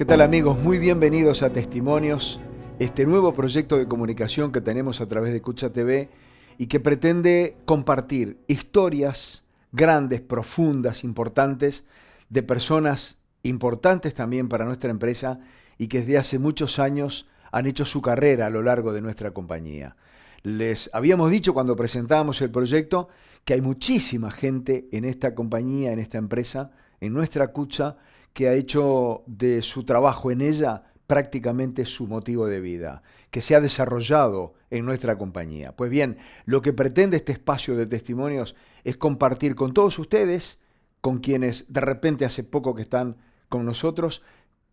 ¿Qué tal, amigos? Muy bienvenidos a Testimonios, este nuevo proyecto de comunicación que tenemos a través de Cucha TV y que pretende compartir historias grandes, profundas, importantes, de personas importantes también para nuestra empresa y que desde hace muchos años han hecho su carrera a lo largo de nuestra compañía. Les habíamos dicho cuando presentábamos el proyecto que hay muchísima gente en esta compañía, en esta empresa, en nuestra Cucha, que ha hecho de su trabajo en ella prácticamente su motivo de vida, que se ha desarrollado en nuestra compañía. Pues bien, lo que pretende este espacio de testimonios es compartir con todos ustedes, con quienes de repente hace poco que están con nosotros,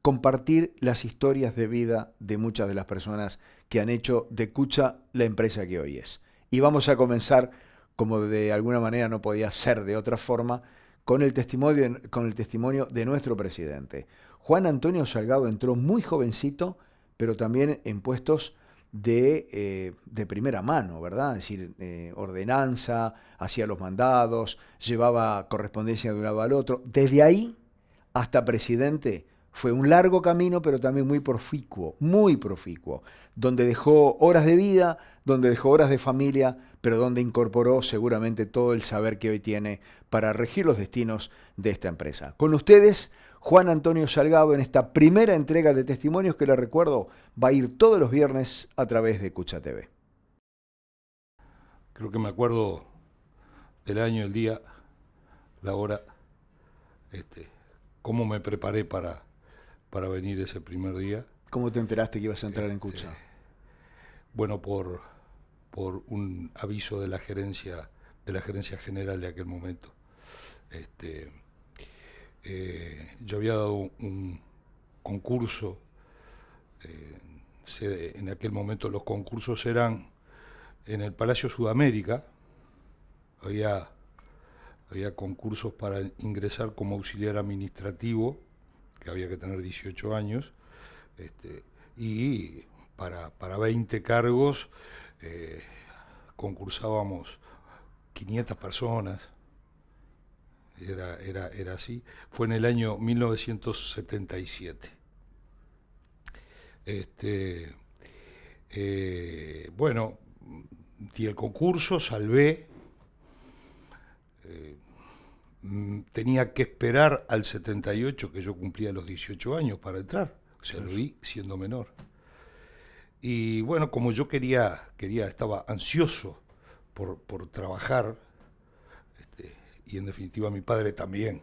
compartir las historias de vida de muchas de las personas que han hecho de Cucha la empresa que hoy es. Y vamos a comenzar, como de alguna manera no podía ser de otra forma, con el testimonio de nuestro presidente. Juan Antonio Salgado entró muy jovencito, pero también en puestos de primera mano, ¿verdad? Es decir, ordenanza, hacía los mandados, llevaba correspondencia de un lado al otro. Desde ahí hasta presidente fue un largo camino, pero también muy proficuo, donde dejó horas de vida, donde dejó horas de familia, pero donde incorporó seguramente todo el saber que hoy tiene para regir los destinos de esta empresa. Con ustedes, Juan Antonio Salgado, en esta primera entrega de testimonios que, les recuerdo, va a ir todos los viernes a través de Cucha TV. Creo que me acuerdo del año, el día, la hora, cómo me preparé para venir ese primer día. ¿Cómo te enteraste que ibas a entrar en Cucha? Bueno, por un aviso de la gerencia general de aquel momento. Yo había dado un concurso. En aquel momento los concursos eran en el Palacio Sudamérica. Había concursos para ingresar como auxiliar administrativo, que había que tener 18 años, y para 20 cargos concursábamos 500 personas. Era así. Fue en el año 1977. Bueno, di el concurso, salvé. Tenía que esperar al 78, que yo cumplía los 18 años, para entrar. O sea, lo di siendo menor. Y bueno, como yo estaba ansioso por trabajar, y en definitiva mi padre también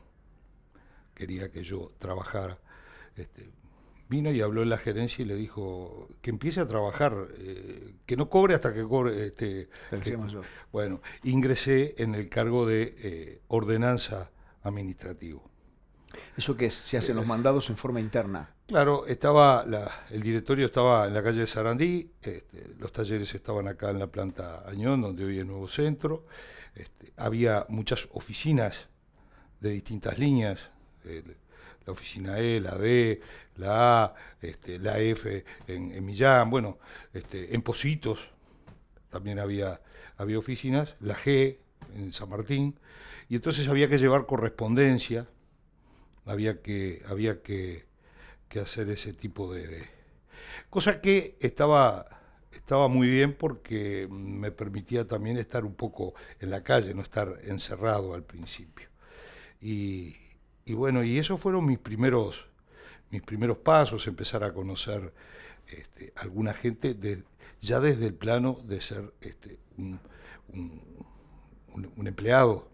quería que yo trabajara, vino y habló en la gerencia y le dijo que empiece a trabajar, que no cobre hasta que cobre. Bueno, ingresé en el cargo de ordenanza administrativo. ¿Eso qué es? ¿Se hacen los mandados en forma interna? Claro, el directorio estaba en la calle de Sarandí, los talleres estaban acá en la planta Añón, donde hoy es el nuevo centro. Había muchas oficinas de distintas líneas, la oficina E, la D, la A, la F en Millán, bueno, en Pocitos también había oficinas, la G en San Martín, y entonces había que llevar correspondencia, había que hacer ese tipo de cosa que estaba muy bien, porque me permitía también estar un poco en la calle, no estar encerrado al principio. Y bueno, y esos fueron mis primeros pasos, empezar a conocer alguna gente ya desde el plano de ser un empleado,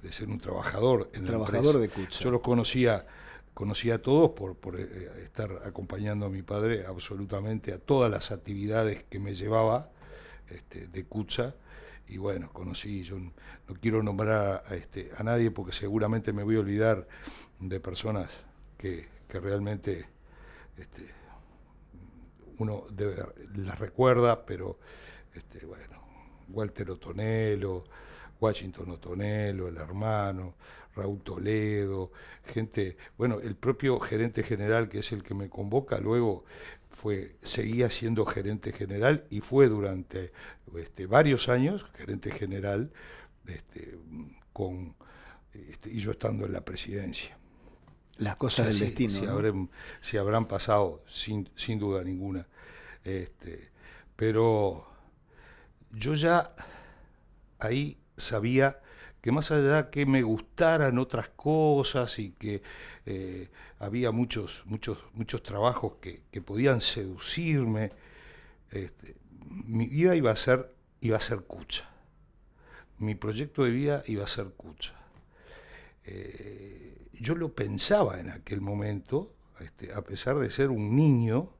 de ser un trabajador en la Trabajador empresa. de Cucha. Yo los conocía a todos por estar acompañando a mi padre absolutamente a todas las actividades que me llevaba de Cucha. Y bueno, yo no quiero nombrar a nadie, porque seguramente me voy a olvidar de personas que realmente uno las recuerda, pero bueno, Walter Otonelo, Washington Otonelo, el hermano, Raúl Toledo, gente, bueno, el propio gerente general, que es el que me convoca, luego seguía siendo gerente general y fue durante varios años gerente general, y yo estando en la presidencia. Las cosas del destino. Si habrán pasado, sin duda ninguna. Pero yo ya ahí sabía que más allá que me gustaran otras cosas y que había muchos trabajos que podían seducirme, mi vida iba a ser Cucha. Mi proyecto de vida iba a ser Cucha. Yo lo pensaba en aquel momento, a pesar de ser un niño,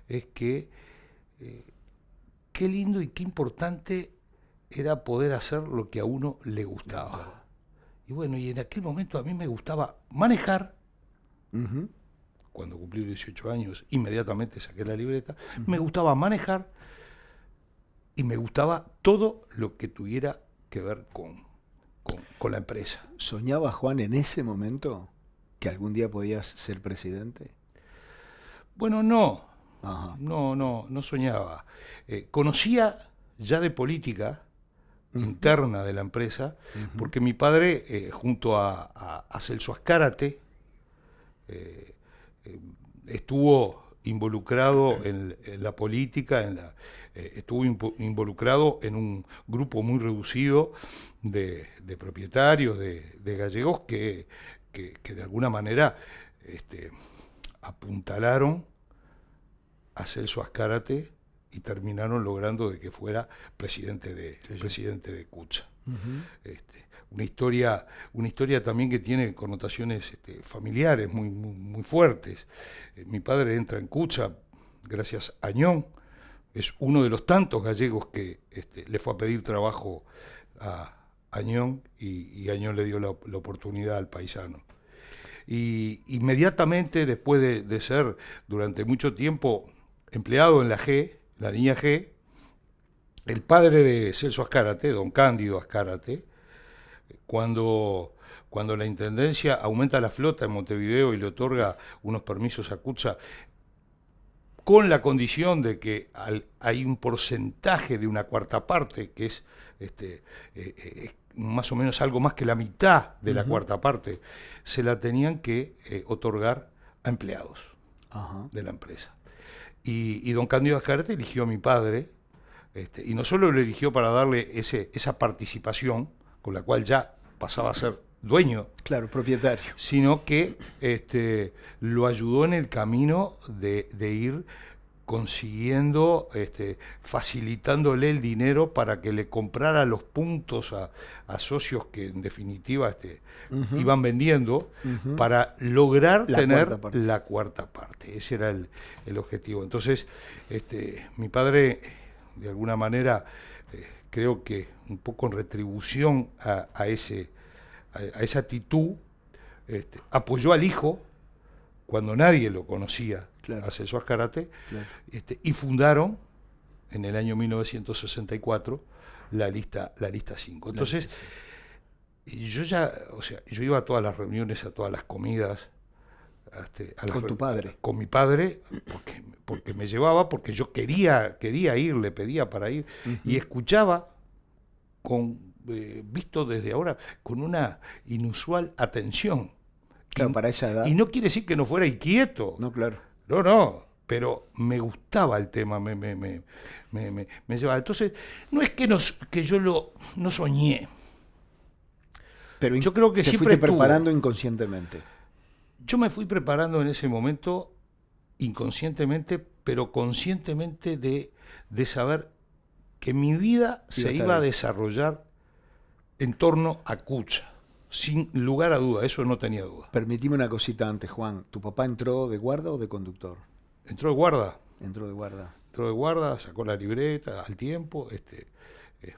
es que qué lindo y qué importante era poder hacer lo que a uno le gustaba. Y bueno, y en aquel momento a mí me gustaba manejar. Uh-huh. Cuando cumplí 18 años, inmediatamente saqué la libreta. Uh-huh. Me gustaba manejar y me gustaba todo lo que tuviera que ver con la empresa. ¿Soñaba, Juan, en ese momento que algún día podías ser presidente? Bueno, no. Ajá. No soñaba. Conocía ya de política interna de la empresa, porque mi padre, junto a Celso Azcárate, estuvo involucrado en la política, estuvo involucrado en un grupo muy reducido de propietarios, de gallegos, que de alguna manera apuntalaron a Celso Azcárate y terminaron logrando de que fuera presidente de Cucha. Uh-huh. Una historia también que tiene connotaciones familiares muy fuertes. Mi padre entra en Cucha gracias a Añón, es uno de los tantos gallegos que le fue a pedir trabajo a Añón y Añón le dio la oportunidad al paisano. Y inmediatamente después de ser durante mucho tiempo empleado en la línea G, el padre de Celso Azcárate, don Cándido Azcárate, cuando la Intendencia aumenta la flota en Montevideo y le otorga unos permisos a Cucha, con la condición de que hay un porcentaje de una cuarta parte, que es más o menos algo más que la mitad de la cuarta parte, se la tenían que otorgar a empleados de la empresa. Y don Cándido Azcárate eligió a mi padre, y no solo lo eligió para darle esa participación, con la cual ya pasaba a ser dueño, claro, propietario, sino que lo ayudó en el camino de ir consiguiendo, facilitándole el dinero para que le comprara los puntos a socios que en definitiva iban vendiendo, para lograr tener la cuarta parte. Ese era el objetivo. Entonces, mi padre, de alguna manera, creo que un poco en retribución a esa actitud, apoyó al hijo cuando nadie lo conocía, claro, a Celso Azcárate, claro, y fundaron en el año 1964 la lista 5. Entonces, yo iba a todas las reuniones, a todas las comidas, ¿con tu padre? Con mi padre, porque me llevaba, porque yo quería ir, le pedía para ir, y escuchaba visto desde ahora, con una inusual atención. Claro, para esa edad. Y no quiere decir que no fuera inquieto. No, claro. No, pero me gustaba el tema, me llevaba. Entonces, no es que yo no soñé. Pero yo creo que te siempre fuiste preparando inconscientemente. Yo me fui preparando en ese momento inconscientemente, pero conscientemente de saber que mi vida se iba a desarrollar en torno a Cucha. Sin lugar a duda, eso no tenía duda. Permitime una cosita antes, Juan. ¿Tu papá entró de guarda o de conductor? Entró de guarda. Entró de guarda. Entró de guarda, sacó la libreta al tiempo,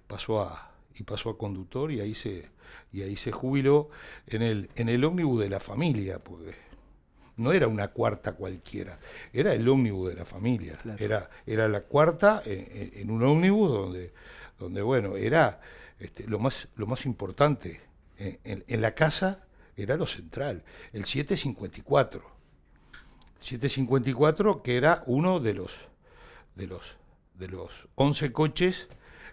pasó a conductor y ahí se jubiló en el ómnibus de la familia, porque no era una cuarta cualquiera, era el ómnibus de la familia. Claro. Era la cuarta en un ómnibus donde bueno, era lo más importante. En la casa era lo central, el 754. 754, que era uno de los 11 coches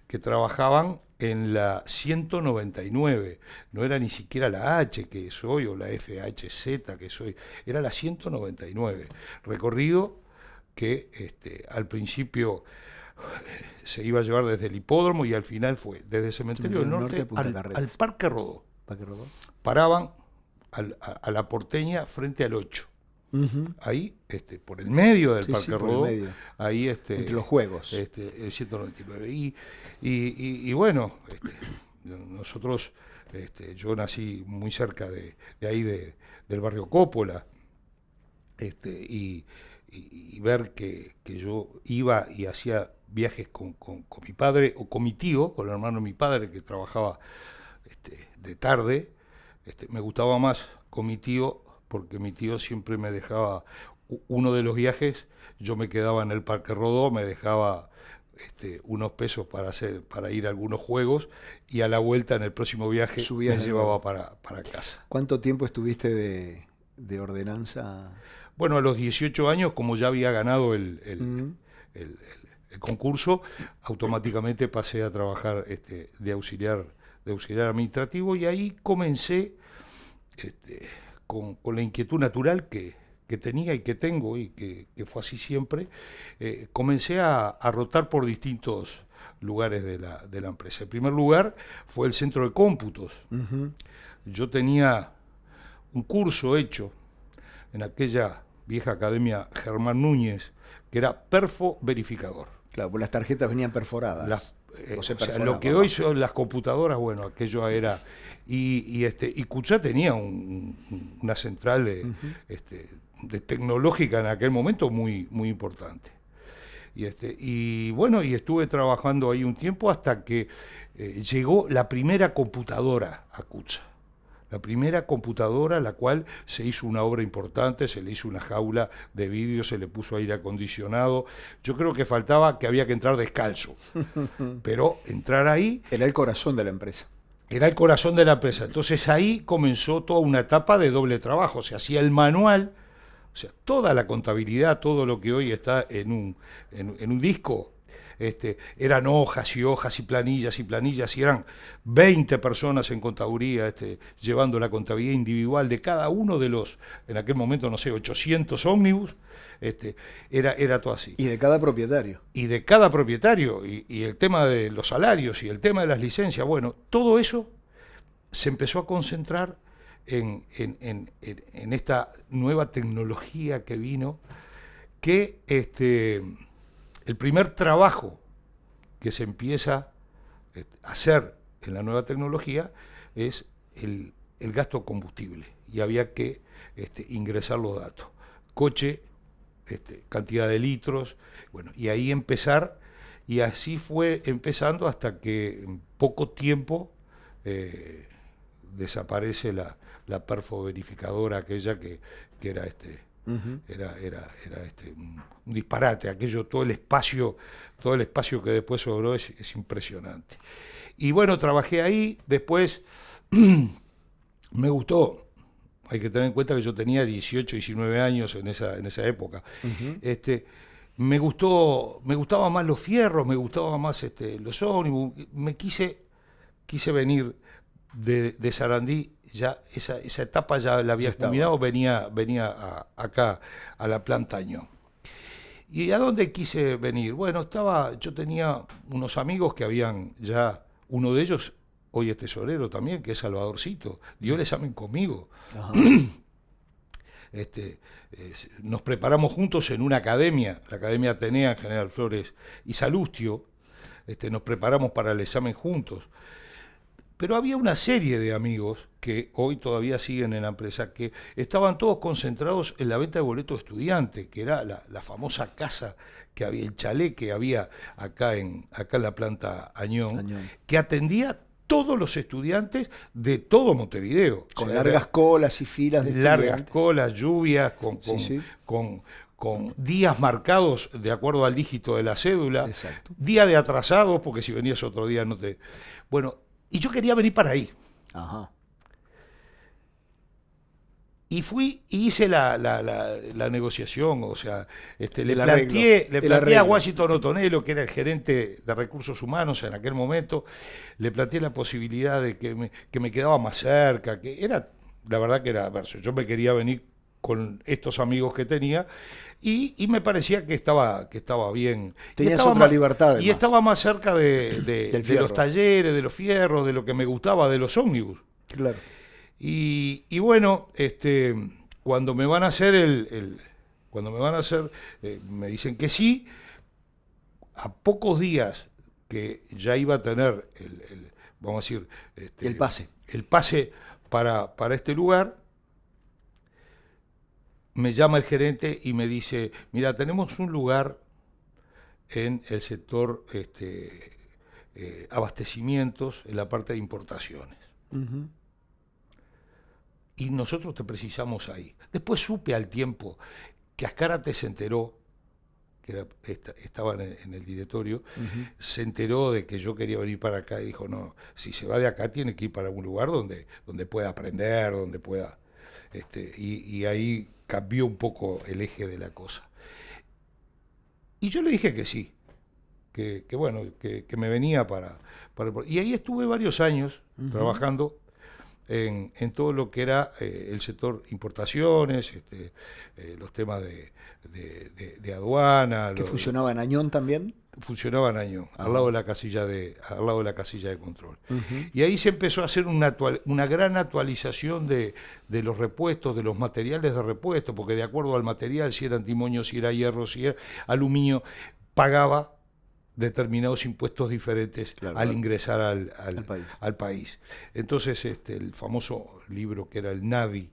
que trabajaban en la 199, no era ni siquiera la H que soy o la FHZ que soy, era la 199. Recorrido que al principio se iba a llevar desde el hipódromo y al final fue desde el Cementerio del Norte al Parque Rodó. Paraban a la Porteña frente al 8. Ahí, por el medio del Parque Rodó, ahí entre los juegos. El 199. Y bueno, nosotros, yo nací muy cerca de ahí del barrio Coppola, y ver que yo iba y hacía viajes con mi padre o con mi tío, con el hermano de mi padre que trabajaba de tarde, me gustaba más con mi tío porque mi tío siempre me dejaba uno de los viajes, yo me quedaba en el Parque Rodó, me dejaba unos pesos para ir a algunos juegos y a la vuelta en el próximo viaje me llevaba para casa. ¿Cuánto tiempo estuviste de ordenanza? Bueno, a los 18 años, como ya había ganado el concurso, automáticamente pasé a trabajar de auxiliar administrativo y ahí comencé con la inquietud natural que tenía y que tengo y que fue así siempre. Comencé a rotar por distintos lugares de la empresa. El primer lugar fue el centro de cómputos. Yo tenía un curso hecho en aquella vieja academia Germán Núñez, que era perfo verificador. Claro, pues las tarjetas venían perforadas. Lo que hoy son las computadoras, bueno, aquello era... Y Cuchá tenía una central de tecnológica en aquel momento muy, muy importante. Y bueno, y estuve trabajando ahí un tiempo hasta que llegó la primera computadora a Cuchá. La primera computadora, la cual se hizo una obra importante, se le hizo una jaula de vidrio, se le puso aire acondicionado. Yo creo que faltaba que había que entrar descalzo. Pero entrar ahí... Era el corazón de la empresa. Era el corazón de la empresa. Entonces ahí comenzó toda una etapa de doble trabajo. Se hacía el manual, o sea, toda la contabilidad, todo lo que hoy está en un disco... eran hojas y hojas y planillas, y eran 20 personas en contaduría llevando la contabilidad individual de cada uno de los, en aquel momento, no sé, 800 ómnibus, era todo así. Y de cada propietario. Y de cada propietario, y el tema de los salarios, y el tema de las licencias, bueno, todo eso se empezó a concentrar en esta nueva tecnología que vino, que el primer trabajo que se empieza a hacer en la nueva tecnología es el gasto combustible. Y había que ingresar los datos. Coche, cantidad de litros, bueno, y ahí empezar, y así fue empezando hasta que en poco tiempo desaparece la perfoverificadora aquella que era era un disparate, aquello, todo el espacio que después sobró es impresionante. Y bueno, trabajé ahí, después me gustó, hay que tener en cuenta que yo tenía 18, 19 años en esa época. Me gustaba más los fierros, me gustaba más los ómnibus, me quise venir de Sarandí. Ya esa etapa ya la había culminado, venía acá a la planta Añón. ¿Y a dónde quise venir? Bueno, yo tenía unos amigos que habían ya, uno de ellos hoy es tesorero también, que es Salvadorcito, dio el examen conmigo. Nos preparamos juntos en una academia, la Academia Atenea en General Flores y Salustio, nos preparamos para el examen juntos. Pero había una serie de amigos que hoy todavía siguen en la empresa, que estaban todos concentrados en la venta de boletos de estudiante, que era la famosa casa que había, el chalet que había acá en la planta Añón, que atendía todos los estudiantes de todo Montevideo. Con largas colas y filas de estudiantes. Largas colas, lluvias, con días marcados de acuerdo al dígito de la cédula. Exacto. Día de atrasados, porque si venías otro día no te... Bueno, y yo quería venir para ahí. Ajá. Y fui y hice la negociación, o sea, le El arreglo, planteé, el a arreglo. Washington Otonelo, que era el gerente de recursos humanos en aquel momento, le planteé la posibilidad de que me quedaba más cerca, que era, la verdad que era verso. Yo me quería venir con estos amigos que tenía y me parecía que estaba bien. Tenías estaba otra más, libertad, y además. estaba más cerca de Del los fierro. talleres, de los fierros, de lo que me gustaba, de los ómnibus. Claro. Y bueno, cuando me van a hacer cuando me van a hacer, me dicen que sí, a pocos días que ya iba a tener vamos a decir, El pase. para este lugar, me llama el gerente y me dice, mira, tenemos un lugar en el sector abastecimientos, en la parte de importaciones. Ujú. Y nosotros te precisamos ahí. Después supe al tiempo que Azcárate se enteró, que estaba en el directorio, se enteró de que yo quería venir para acá y dijo, no, si se va de acá tiene que ir para un lugar donde pueda aprender, donde pueda... y ahí cambió un poco el eje de la cosa. Y yo le dije que sí, que bueno, que me venía y ahí estuve varios años trabajando en todo lo que era el sector importaciones, los temas de aduana. ¿Que funcionaba en Añón también? Funcionaba en Añón, al lado de la casilla de control. Ujú. Y ahí se empezó a hacer una gran actualización de los repuestos, de los materiales de repuesto, porque de acuerdo al material, si era antimonio, si era hierro, si era aluminio, pagaba determinados impuestos diferentes, claro, al ingresar al país. país. Entonces, el famoso libro que era el NADI,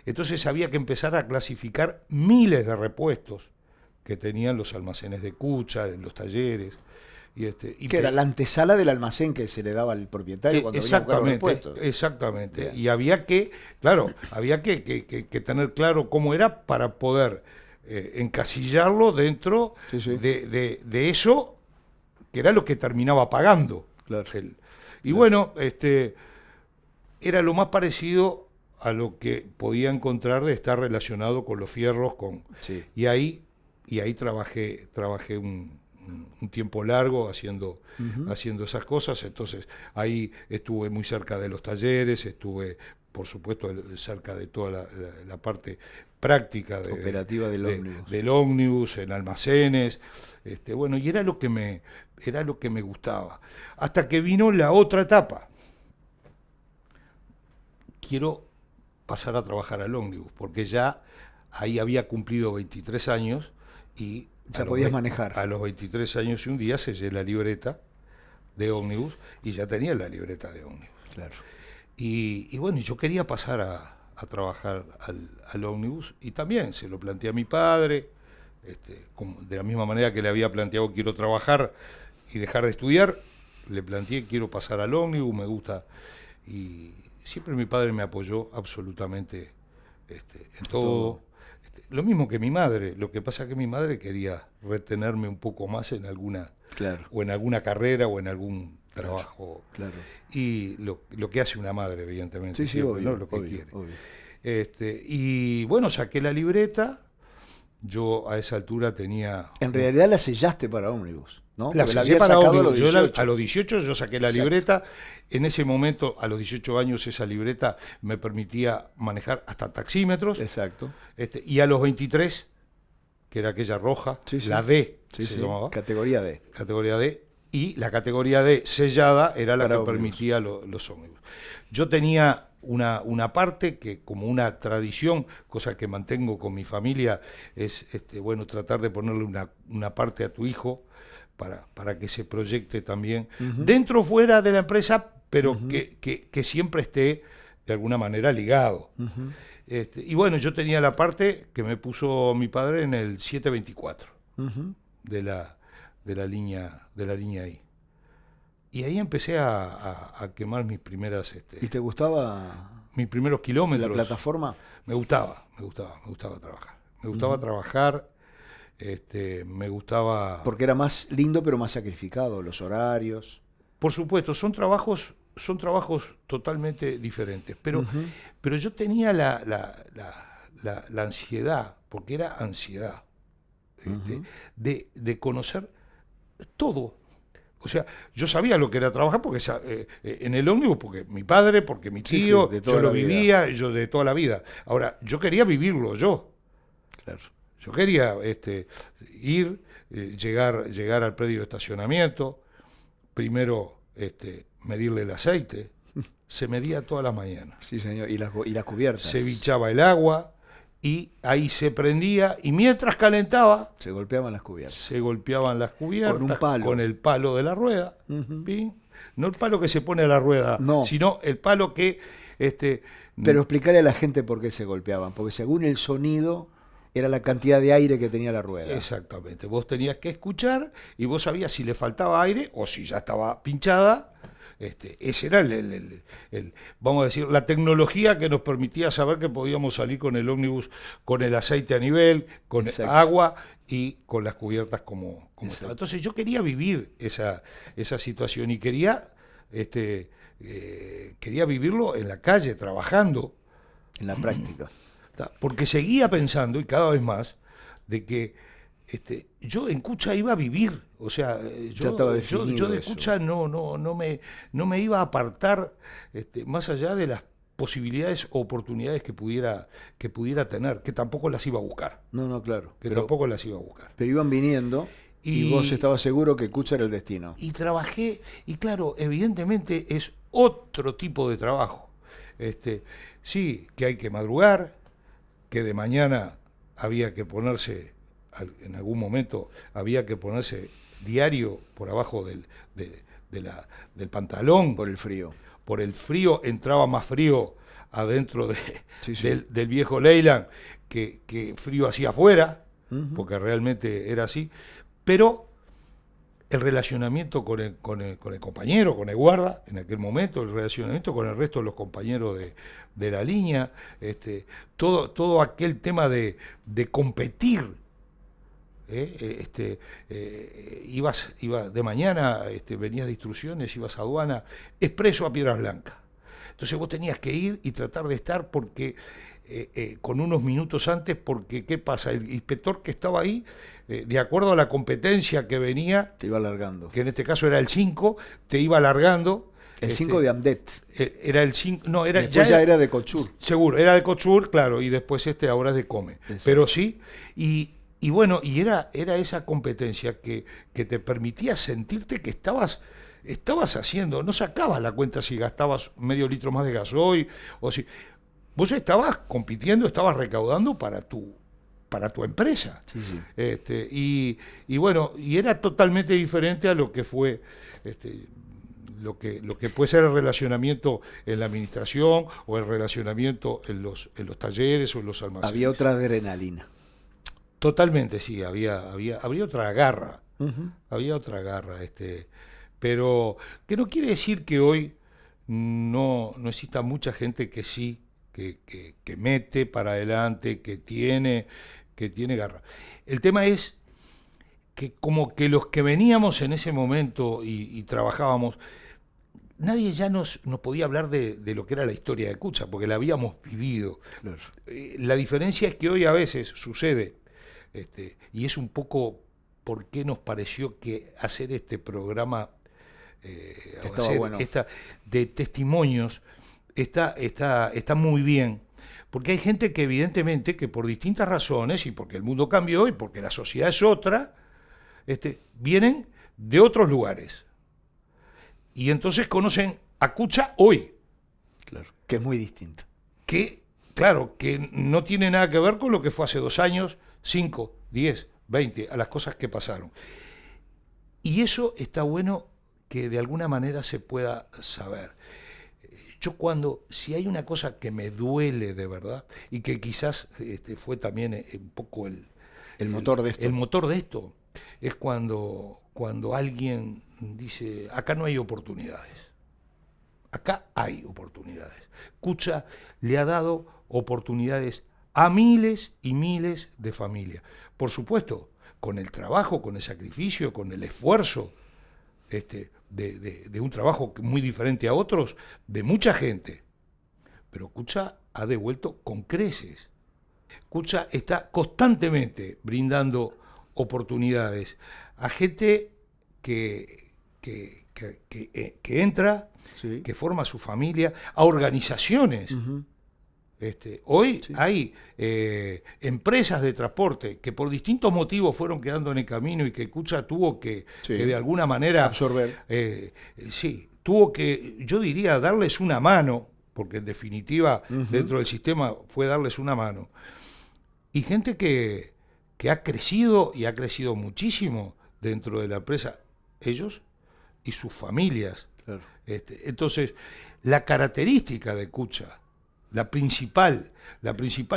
entonces había que empezar a clasificar miles de repuestos que tenían los almacenes de Cucha, en los talleres. Que era la antesala del almacén que se le daba al propietario cuando venía a buscar los repuestos. Exactamente. Bien. Y había que tener claro cómo era para poder encasillarlo dentro Sí, sí. de eso, que era lo que terminaba pagando. Claro. Y bueno, era lo más parecido a lo que podía encontrar de estar relacionado con los fierros, Sí. y ahí trabajé un tiempo largo haciendo esas cosas. Entonces ahí estuve muy cerca de los talleres, estuve por supuesto cerca de toda la parte práctica operativa del ómnibus, en almacenes, bueno, y era lo que me gustaba, hasta que vino la otra etapa. Quiero pasar a trabajar al ómnibus, porque ya ahí había cumplido 23 años y ya podías manejar. A los 23 años y un día sellé la libreta de ómnibus y ya tenía la libreta de ómnibus. Claro. Y bueno, yo quería pasar a trabajar al ómnibus, y también se lo planteé a mi padre, de la misma manera que le había planteado quiero trabajar y dejar de estudiar, le planteé quiero pasar al ómnibus, me gusta, y siempre mi padre me apoyó absolutamente en todo. Lo mismo que mi madre, lo que pasa es que mi madre quería retenerme un poco más en alguna, claro, o en alguna carrera o en algún trabajo. Claro. Y lo que hace una madre, evidentemente, sí, obvio, ¿no? Lo que obvio, quiere. Obvio. Y bueno, saqué la libreta. Yo a esa altura tenía... En realidad la sellaste para ómnibus, ¿no? La sellé sellé para ómnibus. A los 18 yo saqué la Exacto. libreta. En ese momento, a los 18 años, esa libreta me permitía manejar hasta taxímetros. Exacto. Y a los 23, que era aquella roja, Sí, sí. la D Sí, se sí. llamaba. Categoría D. Categoría D. Y la categoría D sellada era la Para que ómnibus. permitía los ómnibus. Yo tenía una parte que, como una tradición, cosa que mantengo con mi familia, es bueno, tratar de ponerle una parte a tu hijo para que se proyecte también, dentro o fuera de la empresa, pero que siempre esté de alguna manera ligado. Y bueno, yo tenía la parte que me puso mi padre en el 724 de la línea I. Y ahí empecé a quemar mis primeras... ¿Y te gustaba mis primeros kilómetros? la plataforma? Me gustaba trabajar. Me gustaba trabajar, me gustaba... Porque era más lindo pero más sacrificado, los horarios. Por supuesto, son trabajos son trabajos totalmente diferentes, pero, Ujú. pero yo tenía la ansiedad, porque era ansiedad, Ujú. de conocer todo. O sea, yo sabía lo que era trabajar porque en el ómnibus, porque mi padre, porque mi Sí, sí, tío, de yo toda lo la vida. vivía, yo de toda la vida. Ahora, yo quería vivirlo yo. Claro. Yo quería ir, llegar al predio de estacionamiento, primero medirle el aceite, se medía todas las mañanas. Sí, señor. Y las cubiertas. Se bichaba el agua y ahí se prendía y mientras calentaba Se golpeaban las cubiertas. se golpeaban las cubiertas Con un palo. con el palo de la rueda. Ujú. ¿Sí? No el palo que se pone a la rueda, No. sino el palo que... Pero explicarle a la gente por qué se golpeaban. Porque según el sonido, era la cantidad de aire que tenía la rueda. Exactamente, vos tenías que escuchar y vos sabías si le faltaba aire o si ya estaba pinchada. Ese era vamos a decir, la tecnología que nos permitía saber que podíamos salir con el ómnibus con el aceite a nivel, con Exacto. agua y con las cubiertas como Exacto. estaba. Entonces yo quería vivir esa situación y quería vivirlo en la calle, trabajando. En la práctica. Porque seguía pensando, y cada vez más, de que yo en Cucha iba a vivir. O sea, Ya estaba yo definido de eso. Cucha no me iba a apartar más allá de las posibilidades o oportunidades que pudiera tener, que tampoco las iba a buscar. No, claro. Que Pero tampoco las iba a buscar. iban viniendo y vos estabas seguro que Cucha era el destino. Y trabajé, y claro, evidentemente es otro tipo de trabajo. Sí, que hay que madrugar, que de mañana había que ponerse, en algún momento había que ponerse diario por abajo del pantalón. Por el frío. Por el frío, entraba más frío adentro Sí, sí. del viejo Leyland que frío hacía afuera, Ujú. porque realmente era así. Pero el relacionamiento con el compañero, con el guarda, en aquel momento, el relacionamiento con el resto de los compañeros de la línea, todo aquel tema de competir. Ibas de mañana, venías de instrucciones, ibas a aduana, expreso a Piedras Blancas. Entonces vos tenías que ir y tratar de estar porque con unos minutos antes, porque ¿qué pasa? El inspector que estaba ahí, de acuerdo a la competencia que venía, Te iba alargando. que en este caso era el 5, te iba alargando. El 5 de Amdet. Era el 5, no, era Después ya era de Cochur. Seguro, era de Cochur, claro, y después ahora es de Come. Exacto. Pero sí, y bueno, y era esa competencia que te permitía sentirte que estabas haciendo, no sacabas la cuenta si gastabas medio litro más de gasoil, o si vos estabas compitiendo, estabas recaudando para tu empresa. Sí, sí. Y bueno, y era totalmente diferente a lo que fue lo que puede ser el relacionamiento en la administración o el relacionamiento en los talleres o en los almacenes. Había otra adrenalina. Totalmente, sí, había otra garra. Ujú. Había otra garra, pero que no quiere decir que hoy no exista mucha gente que sí, que mete para adelante, que tiene garra. El tema es que como que los que veníamos en ese momento y trabajábamos, nadie ya nos podía hablar de lo que era la historia de Cucha, porque la habíamos vivido. Claro. La diferencia es que hoy a veces sucede, y es un poco por qué nos pareció que hacer este programa, hacer bueno. de testimonios, está muy bien. Porque hay gente que evidentemente, que por distintas razones, y porque el mundo cambió, y porque la sociedad es otra, vienen de otros lugares. Y entonces conocen a Cucha hoy. Claro. Que es muy distinto. Que, claro, que no tiene nada que ver con lo que fue hace 2 años, 5, 10, 20, a las cosas que pasaron. Y eso está bueno que de alguna manera se pueda saber. Yo si hay una cosa que me duele de verdad, y que quizás fue también un poco el motor de esto. El motor de esto es cuando alguien dice, acá no hay oportunidades. Acá hay oportunidades. Cucha le ha dado oportunidades a miles y miles de familias. Por supuesto, con el trabajo, con el sacrificio, con el esfuerzo, de un trabajo muy diferente a otros, de mucha gente. Pero Cucha ha devuelto con creces. Cucha está constantemente brindando oportunidades a gente que entra, Sí. que forma su familia, a organizaciones. Ujú. Hoy Sí. hay empresas de transporte que por distintos motivos fueron quedando en el camino y que Cucha tuvo que Sí. de alguna manera Absorber. sí, tuvo que, yo diría, darles una mano, porque en definitiva Ujú. dentro del sistema fue darles una mano. Y gente que ha crecido y ha crecido muchísimo dentro de la empresa, ellos y sus familias. Claro. Entonces, la característica de Cucha, la principal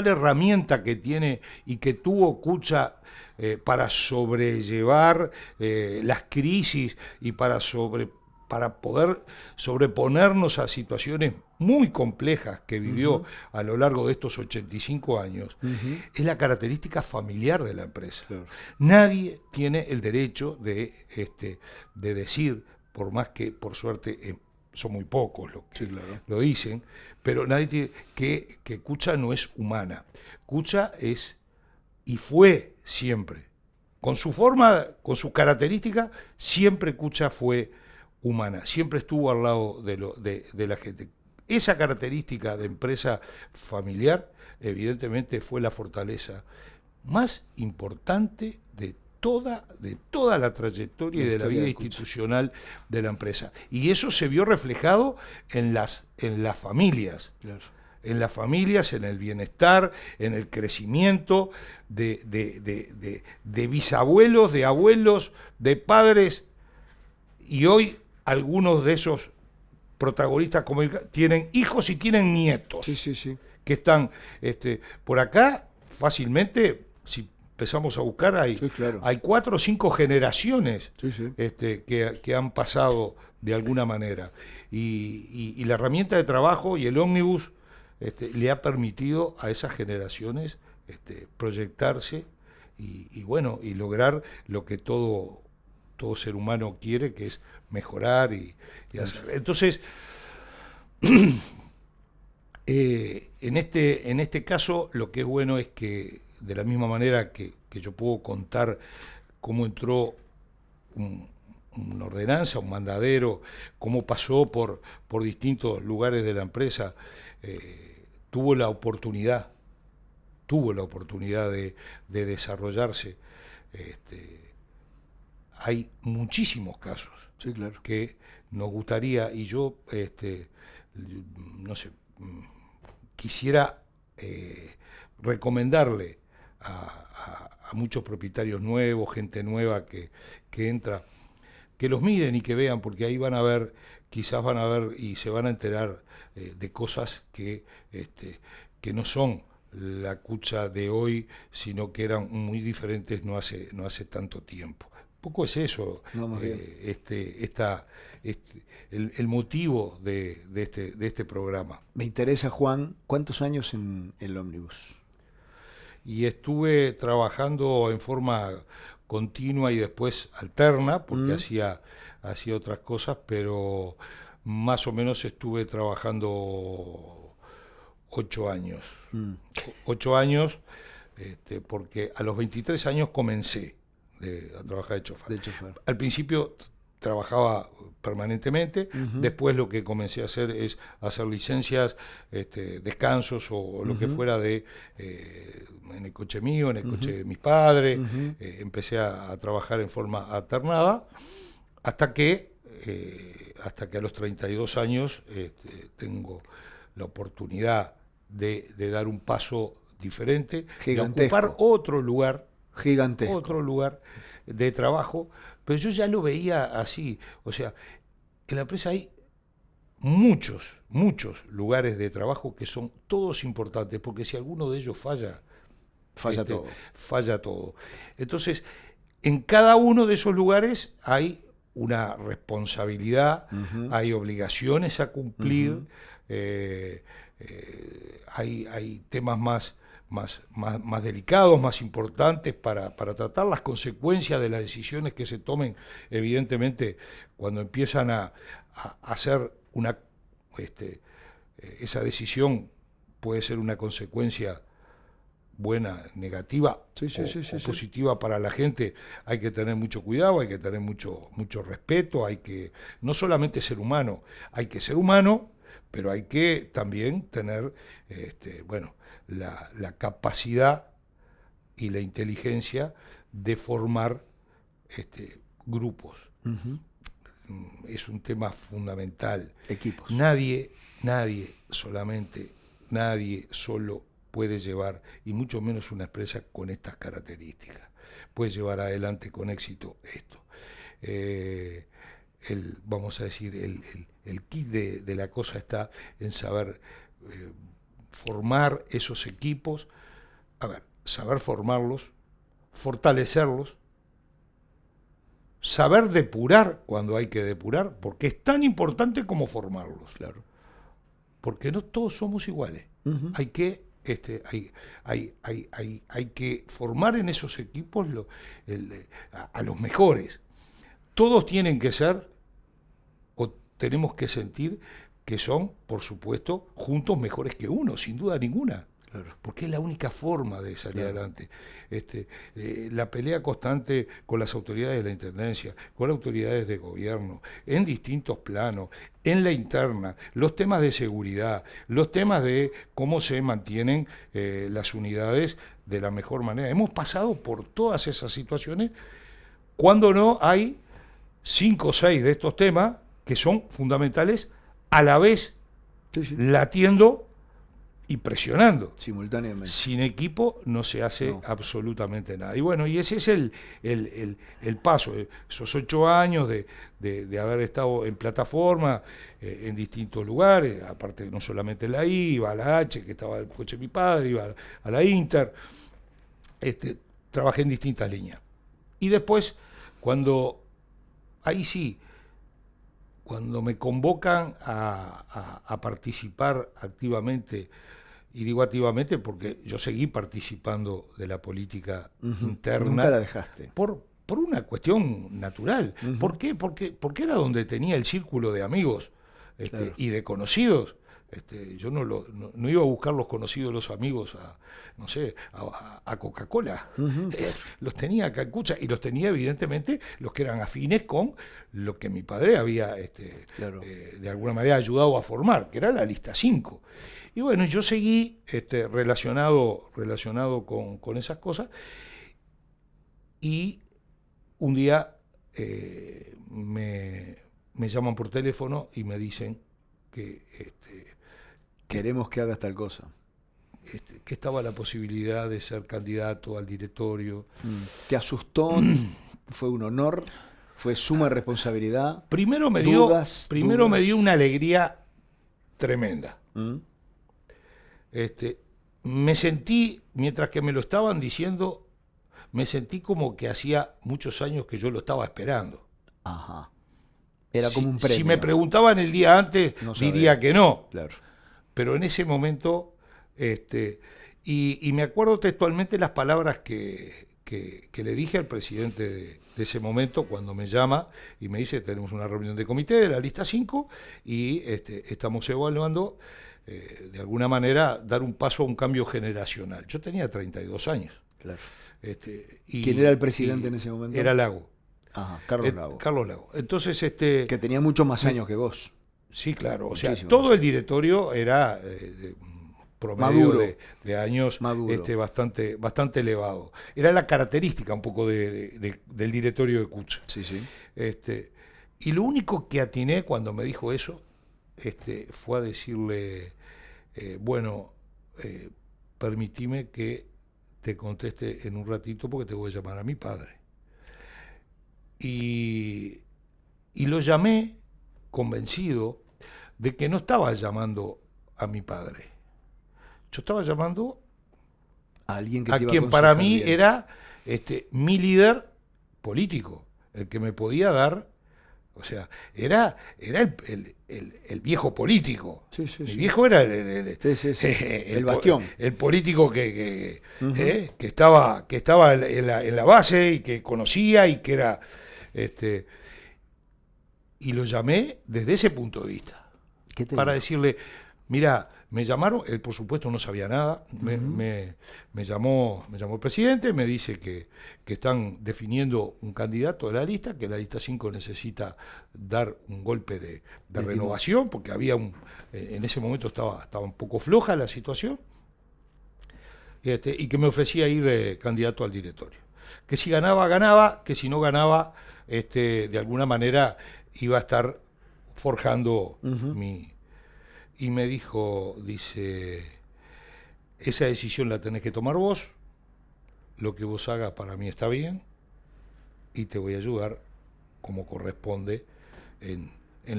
herramienta que tiene y que tuvo Cucha para sobrellevar las crisis y para poder sobreponernos a situaciones muy complejas que vivió a lo largo de estos 85 años, es la característica familiar de la empresa. Claro. Nadie tiene el derecho de decir, por más que por suerte son muy pocos los que Sí, claro. lo dicen, pero nadie tiene que Cucha no es humana. Cucha es y fue siempre, con su forma, con sus características, siempre Cucha fue humana, siempre estuvo al lado de la gente. Esa característica de empresa familiar, evidentemente, fue la fortaleza más importante de toda la trayectoria y de la vida institucional de la empresa. Y eso se vio reflejado en las familias. Claro. En las familias, en el bienestar, en el crecimiento de bisabuelos, de abuelos, de padres. Y hoy algunos de esos protagonistas tienen hijos y tienen nietos. Sí, sí, sí. Que están por acá fácilmente, si empezamos a buscar, hay 4 o 5 generaciones que han pasado de alguna manera. Y la herramienta de trabajo y el ómnibus le ha permitido a esas generaciones proyectarse y lograr lo que todo ser humano quiere, que es mejorar y hacer. Entonces, en este caso, lo que es bueno es que, de la misma manera que yo puedo contar cómo entró una ordenanza, un mandadero, cómo pasó por distintos lugares de la empresa, tuvo la oportunidad de desarrollarse. Hay muchísimos casos que nos gustaría, y yo, no sé, quisiera recomendarle a muchos propietarios nuevos, gente nueva que entra, que los miren y que vean, porque ahí quizás van a ver y se van a enterar de cosas que no son la Cucha de hoy, sino que eran muy diferentes no hace tanto tiempo. Un poco es eso, el motivo de este programa. Me interesa, Juan, ¿cuántos años en el ómnibus? Y estuve trabajando en forma continua y después alterna, porque hacía otras cosas, pero más o menos estuve trabajando 8 años. 8 años, porque a los 23 años comencé a trabajar de chofer. Al principio trabajaba permanentemente, después lo que comencé a hacer es hacer licencias, descansos o lo que fuera en el coche mío, en el coche de mis padres. Empecé a trabajar en forma alternada hasta que a los 32 años tengo la oportunidad de dar un paso diferente, de ocupar otro lugar de trabajo, pero yo ya lo veía así. O sea, en la empresa hay muchos lugares de trabajo que son todos importantes, porque si alguno de ellos falla todo. Entonces, en cada uno de esos lugares hay una responsabilidad, hay obligaciones a cumplir, hay temas más delicados, más importantes para tratar las consecuencias de las decisiones que se tomen, evidentemente, cuando empiezan a hacer esa decisión puede ser una consecuencia buena, negativa o positiva para la gente. Hay que tener mucho cuidado, hay que tener mucho respeto, hay que no solamente ser humano, hay que ser humano, pero hay que también tener la capacidad y la inteligencia de formar grupos. Uh-huh. Es un tema fundamental. Equipos. Nadie solo puede llevar, y mucho menos una empresa con estas características, puede llevar adelante con éxito esto. Vamos a decir, el kit de la cosa está en saber formar esos equipos, saber formarlos, fortalecerlos, saber depurar cuando hay que depurar, porque es tan importante como formarlos. Claro. Porque no todos somos iguales. Uh-huh. Hay que formar en esos equipos a los mejores. Todos tienen que ser, o tenemos que sentir que son, por supuesto, juntos mejores que uno, sin duda ninguna. Claro. Porque es la única forma de salir adelante. La pelea constante con las autoridades de la Intendencia, con las autoridades de gobierno, en distintos planos, en la interna, los temas de seguridad, los temas de cómo se mantienen las unidades de la mejor manera. Hemos pasado por todas esas situaciones cuando no hay 5 o 6 de estos temas que son fundamentales a la vez latiendo y presionando. Simultáneamente. Sin equipo no se hace absolutamente nada. Y bueno, y ese es el paso. Esos 8 años de haber estado en plataforma, en distintos lugares, aparte no solamente la I, iba a la H, que estaba el coche de mi padre, iba a la Inter, trabajé en distintas líneas. Y después, cuando me convocan a participar activamente, y digo activamente porque yo seguí participando de la política interna. Nunca la dejaste. Por una cuestión natural. ¿Por qué? Porque era donde tenía el círculo de amigos claro. Y de conocidos. Yo no iba a buscar los conocidos, los amigos a Coca-Cola. Los tenía acá en Cucha y los tenía evidentemente los que eran afines con lo que mi padre había claro. De alguna manera ayudado a formar, que era la lista 5. Y bueno, yo seguí relacionado con esas cosas y un día me llaman por teléfono y me dicen que queremos que hagas tal cosa. Que estaba la posibilidad de ser candidato al directorio. ¿Te asustó? ¿Fue un honor? ¿Fue suma responsabilidad? Primero me dio una alegría tremenda. Me sentí, mientras que me lo estaban diciendo, me sentí como que hacía muchos años que yo lo estaba esperando. Ajá. Era como un premio. Si me preguntaban el día antes, diría que no. Claro. Pero en ese momento, y me acuerdo textualmente las palabras que le dije al presidente de ese momento cuando me llama y me dice: tenemos una reunión de comité de la lista 5 y estamos evaluando de alguna manera dar un paso a un cambio generacional. Yo tenía 32 años. Claro. ¿Quién era el presidente en ese momento? Era Lago. Ajá, Carlos Lago. Carlos Lago. Entonces, que tenía muchos más años que vos. Sí, claro. O sea, todo el directorio era promedio de años bastante elevado. Era la característica un poco del directorio de Cucha. Sí, sí. Y lo único que atiné cuando me dijo eso fue a decirle, permitime que te conteste en un ratito porque te voy a llamar a mi padre. Y lo llamé convencido de que no estaba llamando a mi padre. Yo estaba llamando a alguien que a quien para mí bien. Era mi líder político, el que me podía dar O sea, era el viejo político. Sí, sí, Mi sí. viejo era Sí, sí, sí. El bastión. el político que estaba en la base y que conocía y que era... y lo llamé desde ese punto de vista, ¿Qué te para dijo? decirle, mira, me llamaron, él por supuesto no sabía nada, me llamó el presidente, me dice que están definiendo un candidato de la lista, que la lista 5 necesita dar un golpe de renovación, porque había en ese momento estaba un poco floja la situación, y que me ofrecía ir de candidato al directorio. Que si ganaba, ganaba, que si no ganaba, de alguna manera iba a estar forjando mi... Y me dijo, dice, esa decisión la tenés que tomar vos, lo que vos hagas para mí está bien, y te voy a ayudar como corresponde en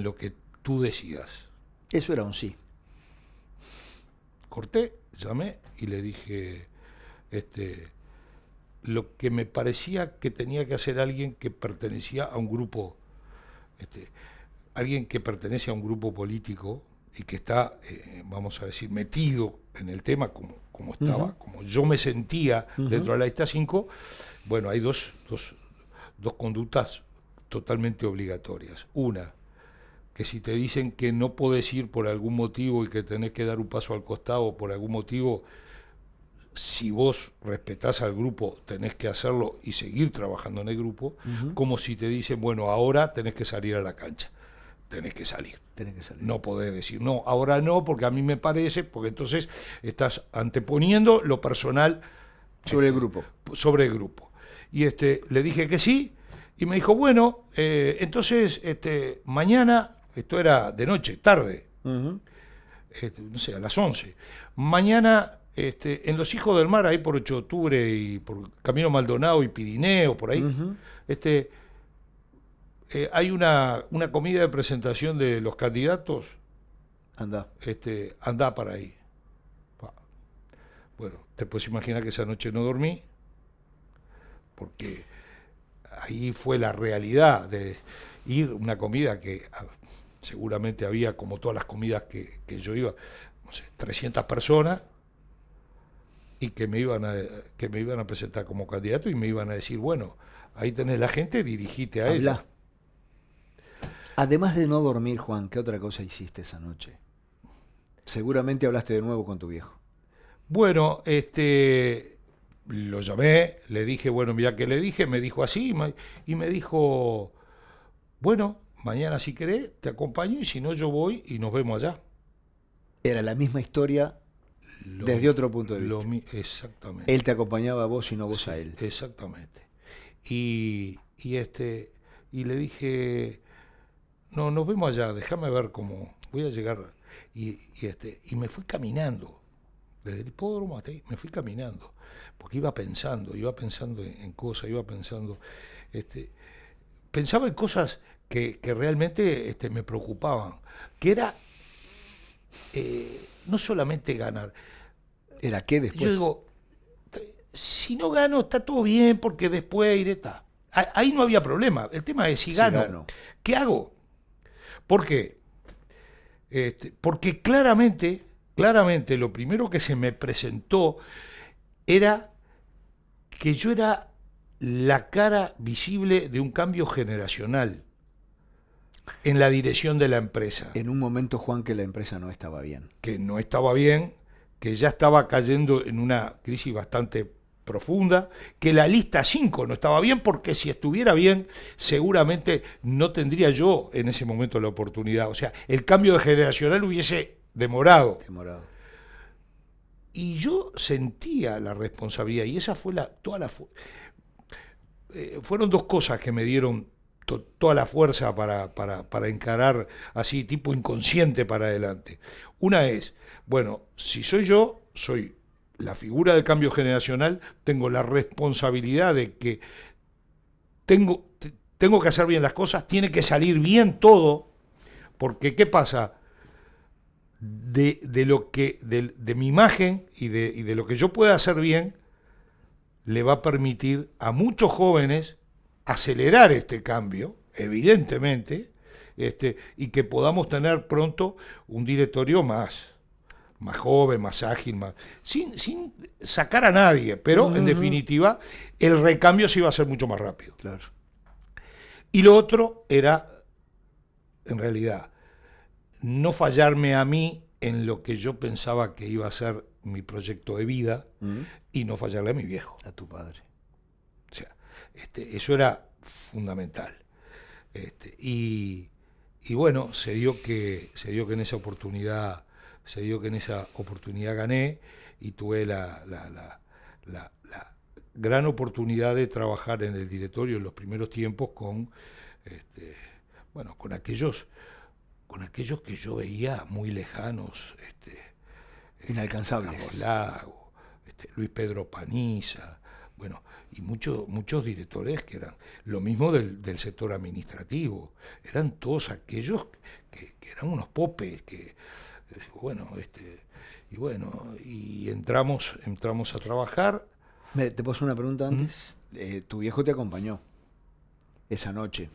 lo que tú decidas. Eso era un sí. Corté, llamé y le dije, lo que me parecía que tenía que hacer alguien que pertenecía a un grupo, alguien que pertenece a un grupo político y que está, vamos a decir, metido en el tema como estaba, como yo me sentía dentro de la lista 5, bueno, hay dos conductas totalmente obligatorias. Una, que si te dicen que no podés ir por algún motivo y que tenés que dar un paso al costado por algún motivo, si vos respetás al grupo, tenés que hacerlo y seguir trabajando en el grupo, como si te dicen, bueno, ahora tenés que salir a la cancha. Tenés que salir. Tenés que salir. No podés decir, no, ahora no, porque a mí me parece, porque entonces estás anteponiendo lo personal Sobre el grupo. Sobre el grupo. Y le dije que sí, y me dijo, bueno, entonces mañana, esto era de noche, tarde, no sé, a las 11, mañana en Los Hijos del Mar, ahí por 8 de octubre y por Camino Maldonado y Pirineo, por ahí, hay una comida de presentación de los candidatos. Anda. Andá para ahí. Bueno, te puedes imaginar que esa noche no dormí, porque ahí fue la realidad de ir a una comida que seguramente había, como todas las comidas que yo iba, no sé, 300 personas, y que me iban a presentar como candidato y me iban a decir, bueno, ahí tenés la gente, dirigite a ella. Además de no dormir, Juan, ¿qué otra cosa hiciste esa noche? Seguramente hablaste de nuevo con tu viejo. Bueno, lo llamé, le dije, bueno, mira que le dije, me dijo así, y me dijo, bueno, mañana si querés te acompaño y si no yo voy y nos vemos allá. Era la misma historia desde otro punto de vista. Exactamente. Él te acompañaba a vos y no vos a él. Exactamente. Y le dije, no, nos vemos allá, déjame ver cómo voy a llegar. Y me fui caminando, desde el hipódromo hasta ahí, me fui caminando, porque iba pensando en cosas, pensaba en cosas que realmente me preocupaban, que era no solamente ganar. ¿Era qué después? Yo digo, si no gano está todo bien, porque después iré, está. Ahí no había problema, el tema es si gano. ¿Qué hago? ¿Por qué? Porque claramente lo primero que se me presentó era que yo era la cara visible de un cambio generacional en la dirección de la empresa. En un momento, Juan, que la empresa no estaba bien. Que no estaba bien, que ya estaba cayendo en una crisis bastante profunda, que la lista 5 no estaba bien, porque si estuviera bien, seguramente no tendría yo en ese momento la oportunidad. O sea, el cambio generacional hubiese demorado. Y yo sentía la responsabilidad, y esa fue fueron dos cosas que me dieron toda la fuerza para encarar así, tipo inconsciente para adelante. Una es, bueno, si soy yo, soy la figura del cambio generacional, tengo la responsabilidad de que tengo que hacer bien las cosas, tiene que salir bien todo, porque ¿qué pasa? De mi imagen y de lo que yo pueda hacer bien, le va a permitir a muchos jóvenes acelerar este cambio, evidentemente, y que podamos tener pronto un directorio más joven, más ágil, sin sacar a nadie, pero en definitiva el recambio se iba a hacer mucho más rápido. Claro. Y lo otro era, en realidad, no fallarme a mí en lo que yo pensaba que iba a ser mi proyecto de vida y no fallarle a mi viejo. A tu padre. O sea, eso era fundamental. Y bueno, se dio que en esa oportunidad gané y tuve la gran oportunidad de trabajar en el directorio en los primeros tiempos con aquellos que yo veía muy lejanos, inalcanzables. Carlos Lago, Luis Pedro Paniza, bueno, y muchos directores que eran lo mismo del sector administrativo, eran todos aquellos que eran unos popes y entramos a trabajar. Te puedo hacer una pregunta antes. Tu viejo te acompañó esa noche.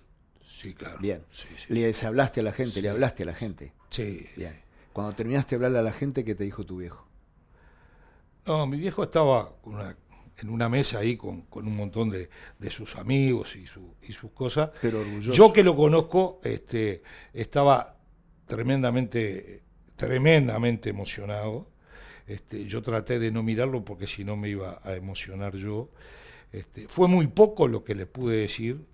Sí, claro. Bien. Sí. Le hablaste a la gente, Sí. le hablaste a la gente. Sí. Bien. Cuando terminaste de hablarle a la gente, ¿qué te dijo tu viejo? No, mi viejo estaba en una mesa ahí con un montón de sus amigos y sus cosas. Pero orgulloso. Yo que lo conozco, estaba tremendamente emocionado. Yo traté de no mirarlo porque si no me iba a emocionar yo. Fue muy poco lo que le pude decir,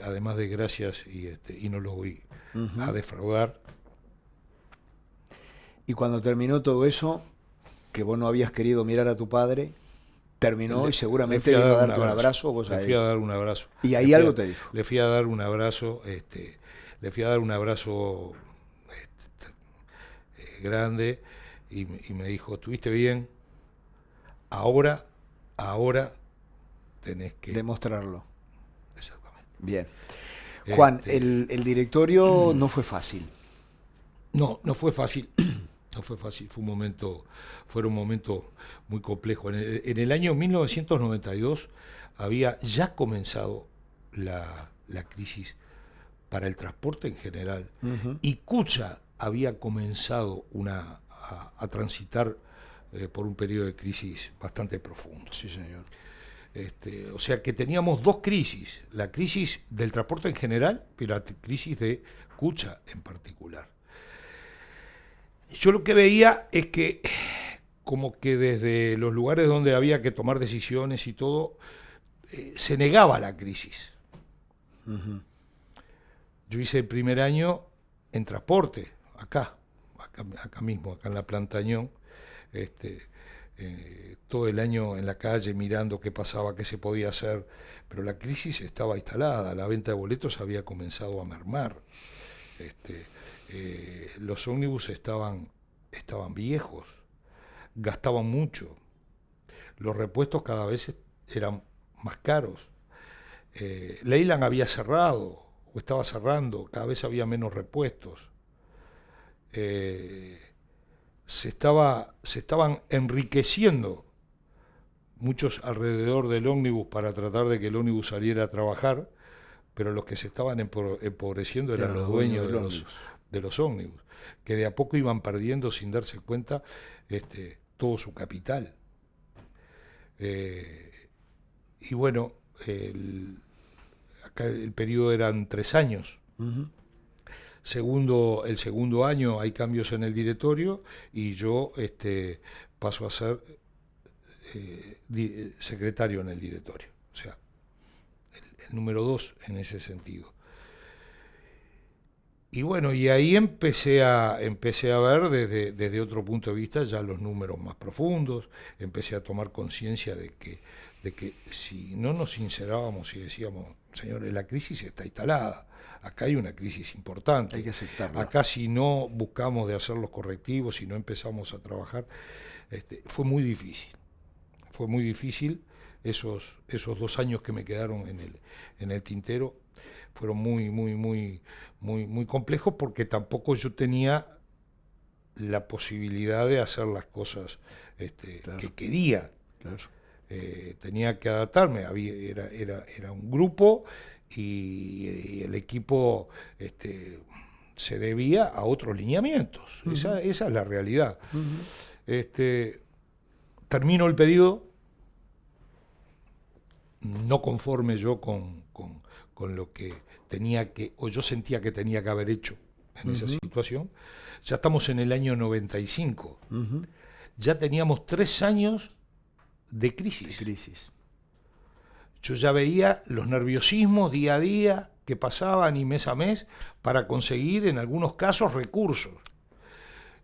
además de gracias y no lo voy a defraudar. Y cuando terminó todo eso, que vos no habías querido mirar a tu padre, terminó y seguramente le iba a darte un abrazo. Vos le fui a dar un abrazo. Y ahí algo te dijo. Le fui a dar un abrazo, grande y me dijo, ¿estuviste bien? Ahora tenés que demostrarlo. Exactamente. Bien. Juan, el directorio no fue fácil. No fue fácil. No fue fácil, fue un momento muy complejo. En el año 1992 había ya comenzado la crisis para el transporte en general, y Cucha había comenzado a transitar por un periodo de crisis bastante profundo. Sí, señor. O sea que teníamos dos crisis, la crisis del transporte en general, pero la crisis de Cucha en particular. Yo lo que veía es que como que desde los lugares donde había que tomar decisiones y todo, se negaba la crisis. Yo hice el primer año en transporte, acá mismo, acá en la planta Añón, todo el año en la calle mirando qué pasaba, qué se podía hacer, pero la crisis estaba instalada, la venta de boletos había comenzado a mermar. Los ómnibus estaban viejos, gastaban mucho, los repuestos cada vez eran más caros. Leyland había cerrado o estaba cerrando, cada vez había menos repuestos. Se estaban enriqueciendo muchos alrededor del ómnibus para tratar de que el ómnibus saliera a trabajar, pero los que se estaban empobreciendo eran los dueños de los ómnibus, que de a poco iban perdiendo sin darse cuenta todo su capital. Y bueno, acá el periodo eran 3 años. El segundo año hay cambios en el directorio y yo paso a ser secretario en el directorio, o sea, el número 2 en ese sentido. Y bueno, y ahí empecé a ver desde otro punto de vista ya los números más profundos, empecé a tomar conciencia de que si no nos sincerábamos y decíamos, señores, la crisis está instalada, acá hay una crisis importante, hay que aceptarla. Acá si no buscamos de hacer los correctivos, si no empezamos a trabajar, fue muy difícil esos 2 años que me quedaron en el tintero. Fueron muy complejos porque tampoco yo tenía la posibilidad de hacer las cosas claro, que quería. Claro. tenía que adaptarme. Era un grupo y el equipo se debía a otros lineamientos. Esa es la realidad. Termino el pedido, no conforme yo con lo que tenía que, o yo sentía que tenía que haber hecho en esa situación. Ya estamos en el año 95. Ya teníamos 3 años de crisis. Yo ya veía los nerviosismos día a día que pasaban y mes a mes para conseguir en algunos casos recursos.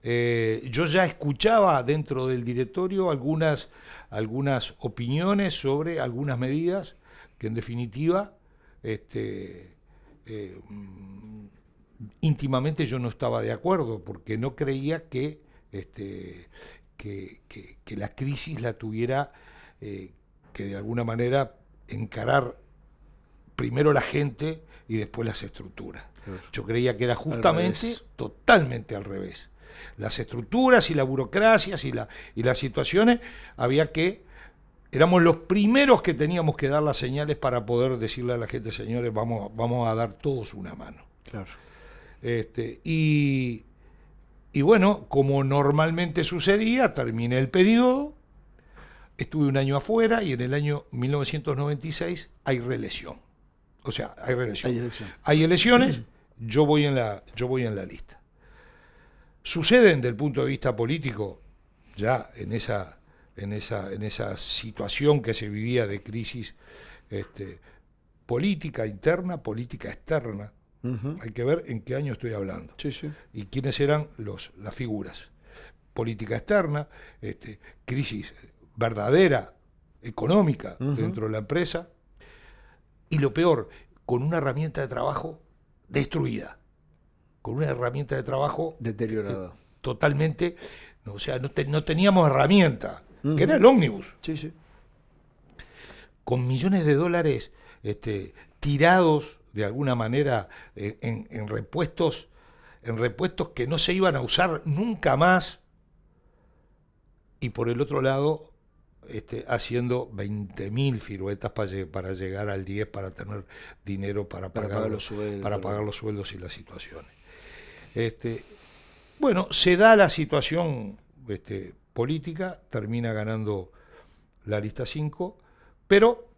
Yo ya escuchaba dentro del directorio algunas opiniones sobre algunas medidas que en definitiva íntimamente yo no estaba de acuerdo, porque no creía que la crisis la tuviera que de alguna manera encarar primero la gente y después las estructuras. Claro. Yo creía que era justamente totalmente al revés. Las estructuras y la burocracia y las situaciones, éramos los primeros que teníamos que dar las señales para poder decirle a la gente, señores, vamos a dar todos una mano. Claro. Y bueno, como normalmente sucedía, terminé el periodo, estuve un año afuera y en el año 1996 hay reelección. O sea, hay reelección. Hay elecciones, yo voy en la lista. Suceden desde el punto de vista político, ya en esa situación que se vivía de crisis política interna, política externa. Hay que ver en qué año estoy hablando. Sí, sí. Y quiénes eran las figuras. Política externa, crisis verdadera, económica dentro de la empresa. Y lo peor, con una herramienta de trabajo destruida. Con una herramienta de trabajo deteriorada. Totalmente, o sea, no teníamos herramienta, que era el ómnibus. Sí, sí. Con millones de dólares tirados de alguna manera en repuestos que no se iban a usar nunca más, y por el otro lado haciendo 20.000 piruetas para llegar al 10, para tener dinero para pagar los sueldos y las situaciones. Bueno, se da la situación política, termina ganando la lista 5, pero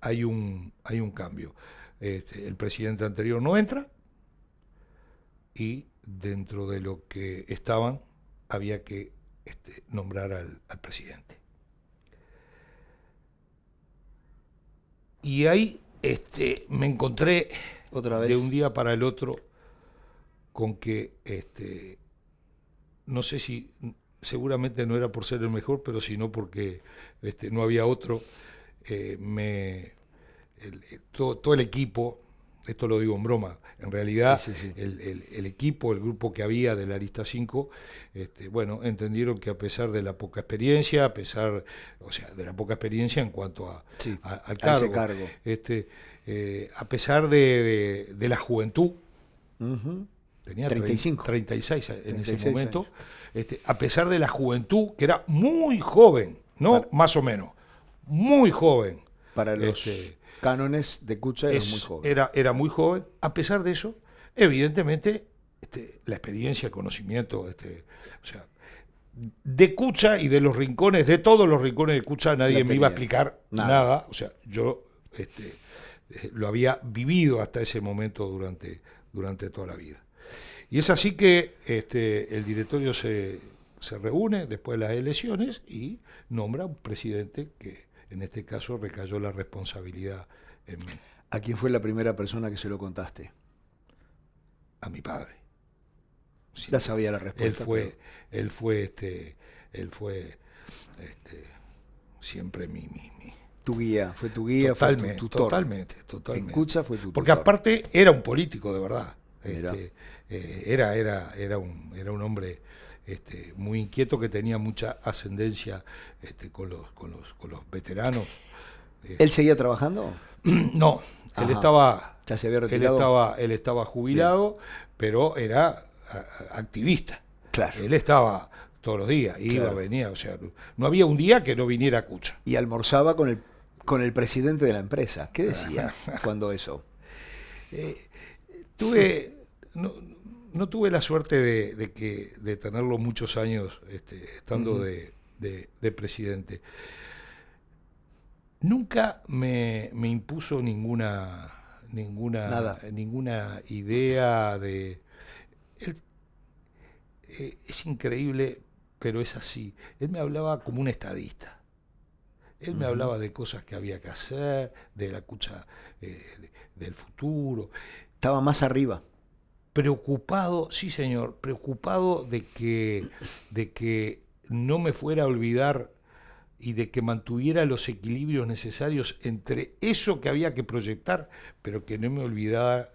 hay un cambio. El presidente anterior no entra y dentro de lo que estaban había que nombrar al presidente. Y ahí me encontré otra vez de un día para el otro con que no sé si seguramente no era por ser el mejor, pero sino porque no había otro. Todo el equipo, esto lo digo en broma, en realidad sí. El equipo, el grupo que había de la lista 5, bueno, entendieron que a pesar de la poca experiencia, de la poca experiencia en cuanto al cargo, a pesar de la juventud, tenía 36 en ese momento, a pesar de la juventud, que era muy joven, ¿no? Más o menos, muy joven. Para los cánones de Kutxa era muy joven. Era muy joven. A pesar de eso, evidentemente, la experiencia, el conocimiento, de Kutxa y de los rincones, de todos los rincones de Kutxa, nadie me iba a explicar nada. O sea, yo lo había vivido hasta ese momento durante toda la vida. Y es así que el directorio se reúne después de las elecciones y nombra un presidente que en este caso recayó la responsabilidad en mí. ¿A quién fue la primera persona que se lo contaste? A mi padre. Sí, ya sabía la respuesta. Él fue siempre tu guía, fue tu guía, totalmente, fue tu tutor. Totalmente. En Kutxa fue tu tutor. Porque aparte era un político de verdad. Era un hombre muy inquieto, que tenía mucha ascendencia con los veteranos. ¿Él seguía trabajando? No, él estaba, ya se había retirado. Él estaba jubilado. Bien. Pero era activista. Claro. Él estaba todos los días, iba, Claro. venía, o sea, no había un día que no viniera Cucha. Y almorzaba con el presidente de la empresa. ¿Qué decía cuando eso? Eh, tuve, no, no tuve la suerte de tenerlo muchos años estando Ujú. de presidente. Nunca me impuso Nada. ninguna idea de... él, es increíble, pero es así. Él me hablaba como un estadista. Él me Ujú. hablaba de cosas que había que hacer, de la cucha, del futuro. Estaba más arriba. Preocupado, sí señor, preocupado de que no me fuera a olvidar y de que mantuviera los equilibrios necesarios entre eso que había que proyectar, pero que no me olvidara,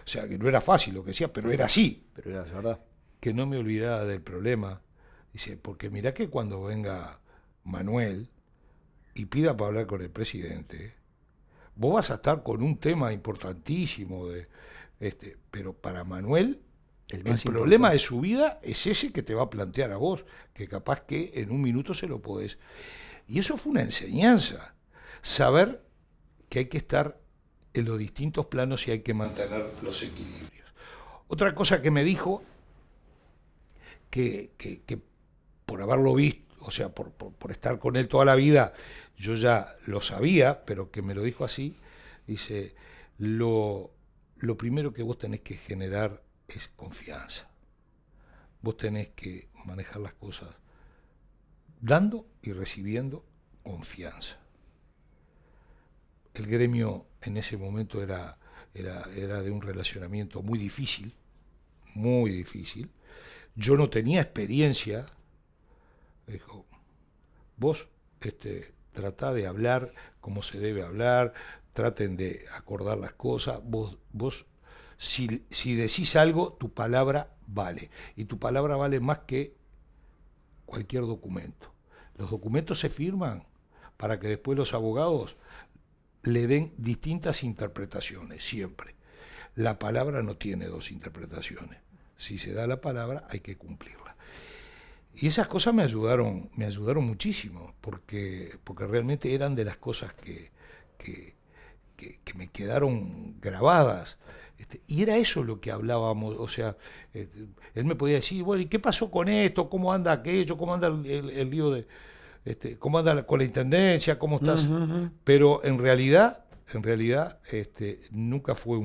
o sea, que no era fácil lo que decía, pero era así, Pero era verdad. que no me olvidara del problema. Dice, porque mirá que cuando venga Manuel y pida para hablar con el presidente, vos vas a estar con un tema importantísimo pero para Manuel El el más problema de importante. su vida es ese que te va a plantear a vos, que capaz que en un minuto se lo podés. Y eso fue una enseñanza, saber que hay que estar en los distintos planos y hay que mantener los equilibrios. Otra cosa que me dijo, que por haberlo visto, o sea, por estar con él toda la vida, yo ya lo sabía, pero que me lo dijo así, dice, lo primero que vos tenés que generar es confianza. Vos tenés que manejar las cosas dando y recibiendo confianza. El gremio en ese momento era de un relacionamiento muy difícil, muy difícil. Yo no tenía experiencia. Dijo, vos tratá de hablar como se debe hablar, traten de acordar las cosas, vos si decís algo, tu palabra vale, y tu palabra vale más que cualquier documento. Los documentos se firman para que después los abogados le den distintas interpretaciones, siempre. La palabra no tiene dos interpretaciones. Si se da la palabra, hay que cumplirla. Y esas cosas me ayudaron muchísimo, porque realmente eran de las cosas que, que me quedaron grabadas. Y era eso lo que hablábamos, o sea, él me podía decir, bueno, ¿y qué pasó con esto? ¿Cómo anda aquello? ¿Cómo anda el lío de, cómo anda con la intendencia? ¿Cómo estás? Ujú. Pero en realidad, nunca fue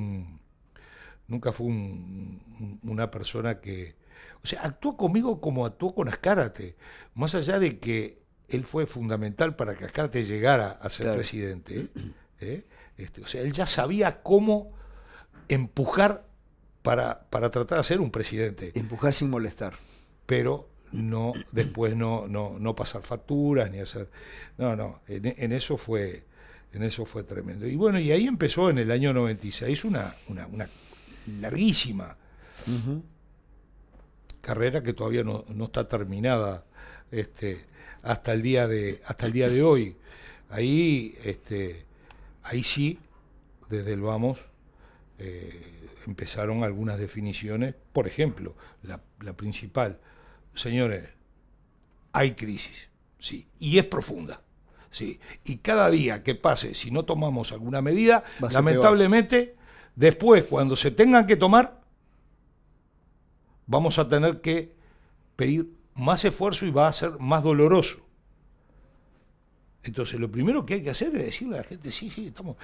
una persona que, o sea, actuó conmigo como actuó con Azcárate, más allá de que él fue fundamental para que Azcárate llegara a ser Claro. presidente, ¿eh? O sea, él ya sabía cómo empujar para tratar de ser un presidente, Empujar sin molestar. pero después no pasar facturas ni hacer, en eso fue tremendo. Y bueno, y ahí empezó en el año 96 una larguísima Ujú. carrera que todavía no está terminada, hasta el día de hoy. Ahí, ahí sí, desde el vamos, empezaron algunas definiciones. Por ejemplo, la principal, señores, hay crisis, sí, y es profunda. Sí, y cada día que pase, si no tomamos alguna medida, Va a ser peor. lamentablemente, después, cuando se tengan que tomar, vamos a tener que pedir más esfuerzo y va a ser más doloroso. Entonces, lo primero que hay que hacer es decirle a la gente, sí, estamos.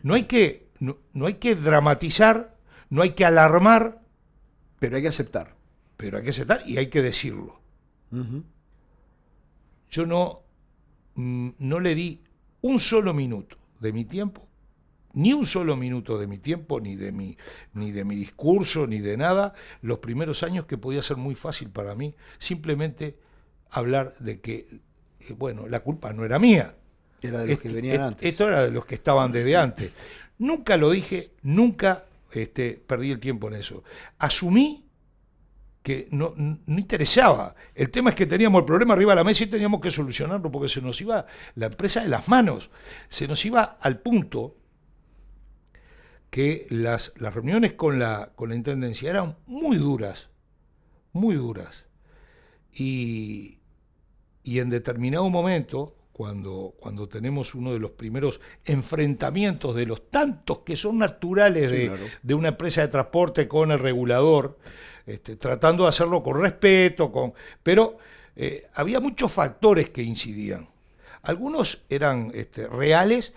No hay que dramatizar, no hay que alarmar, Pero hay que aceptar. pero hay que aceptar y hay que decirlo. Ujú. Yo no le di un solo minuto de mi tiempo, ni un solo minuto de mi tiempo, ni de mi discurso, ni de nada, los primeros años, que podía ser muy fácil para mí, simplemente hablar de que, bueno, la culpa no era mía. Era de los que venían antes. Esto era de los que estaban desde antes. Nunca lo dije, nunca perdí el tiempo en eso. Asumí que no interesaba. El tema es que teníamos el problema arriba de la mesa y teníamos que solucionarlo, porque se nos iba la empresa de las manos. Se nos iba al punto que las reuniones con la intendencia eran muy duras, muy duras. y en determinado momento, cuando tenemos uno de los primeros enfrentamientos de los tantos que son naturales Sí, claro. de una empresa de transporte con el regulador, tratando de hacerlo con respeto, pero había muchos factores que incidían. Algunos eran reales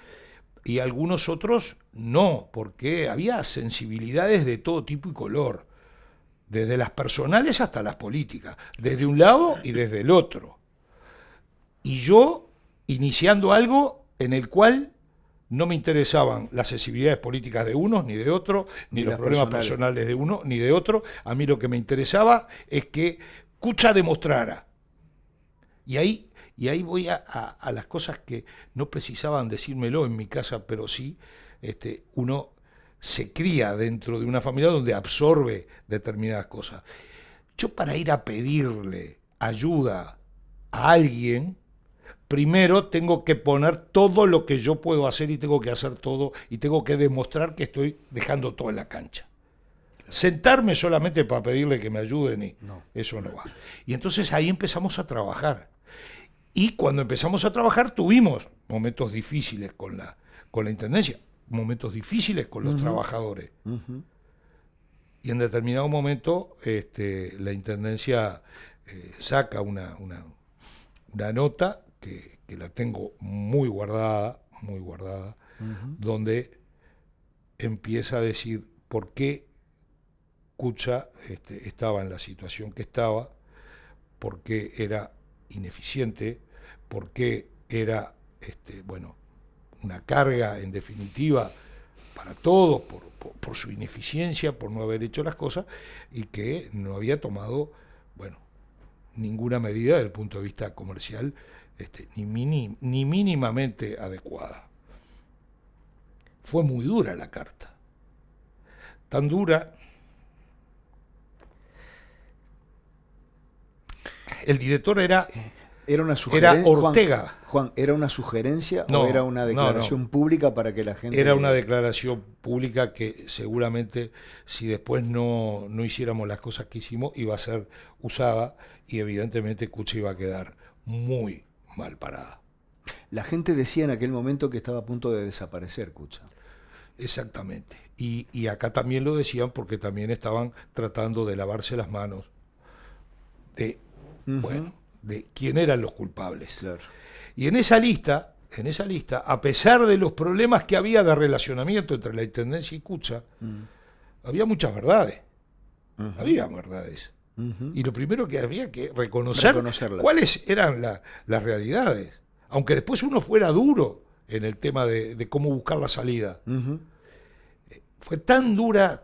y algunos otros no, porque había sensibilidades de todo tipo y color, desde las personales hasta las políticas, desde un lado y desde el otro. Y yo iniciando algo en el cual no me interesaban las sensibilidades políticas de unos ni de otros, ni los problemas personales de uno ni de otro. A mí lo que me interesaba es que Cucha demostrara. Y ahí voy a las cosas que no precisaban decírmelo en mi casa, pero sí uno se cría dentro de una familia donde absorbe determinadas cosas. Yo, para ir a pedirle ayuda a alguien, primero tengo que poner todo lo que yo puedo hacer y tengo que hacer todo y tengo que demostrar que estoy dejando todo en la cancha. Sentarme solamente para pedirle que me ayuden y no, eso no va. Y entonces ahí empezamos a trabajar. Y cuando empezamos a trabajar tuvimos momentos difíciles con la Intendencia, momentos difíciles con los trabajadores. Y en determinado momento la Intendencia saca una nota que la tengo muy guardada, donde empieza a decir por qué Cucha estaba en la situación que estaba, por qué era ineficiente, por qué era una carga, en definitiva, para todos, por su ineficiencia, por no haber hecho las cosas, y que no había tomado, ninguna medida desde el punto de vista comercial, ni mínimamente adecuada. Fue muy dura la carta. Tan dura. El director era una sugerencia. Era Ortega. Juan, ¿era una sugerencia no, o era una declaración pública para que la gente... Era una declaración pública que seguramente, si después no hiciéramos las cosas que hicimos, iba a ser usada y evidentemente Cucha iba a quedar muy mal parada. La gente decía en aquel momento que estaba a punto de desaparecer Cucha. Exactamente. Y acá también lo decían porque también estaban tratando de lavarse las manos de quién eran los culpables. Claro. Y en esa lista, a pesar de los problemas que había de relacionamiento entre la Intendencia y Cucha, había muchas verdades. Había verdades. Y lo primero que había que reconocerlas. Cuáles eran las realidades. Aunque después uno fuera duro en el tema de cómo buscar la salida. Fue tan dura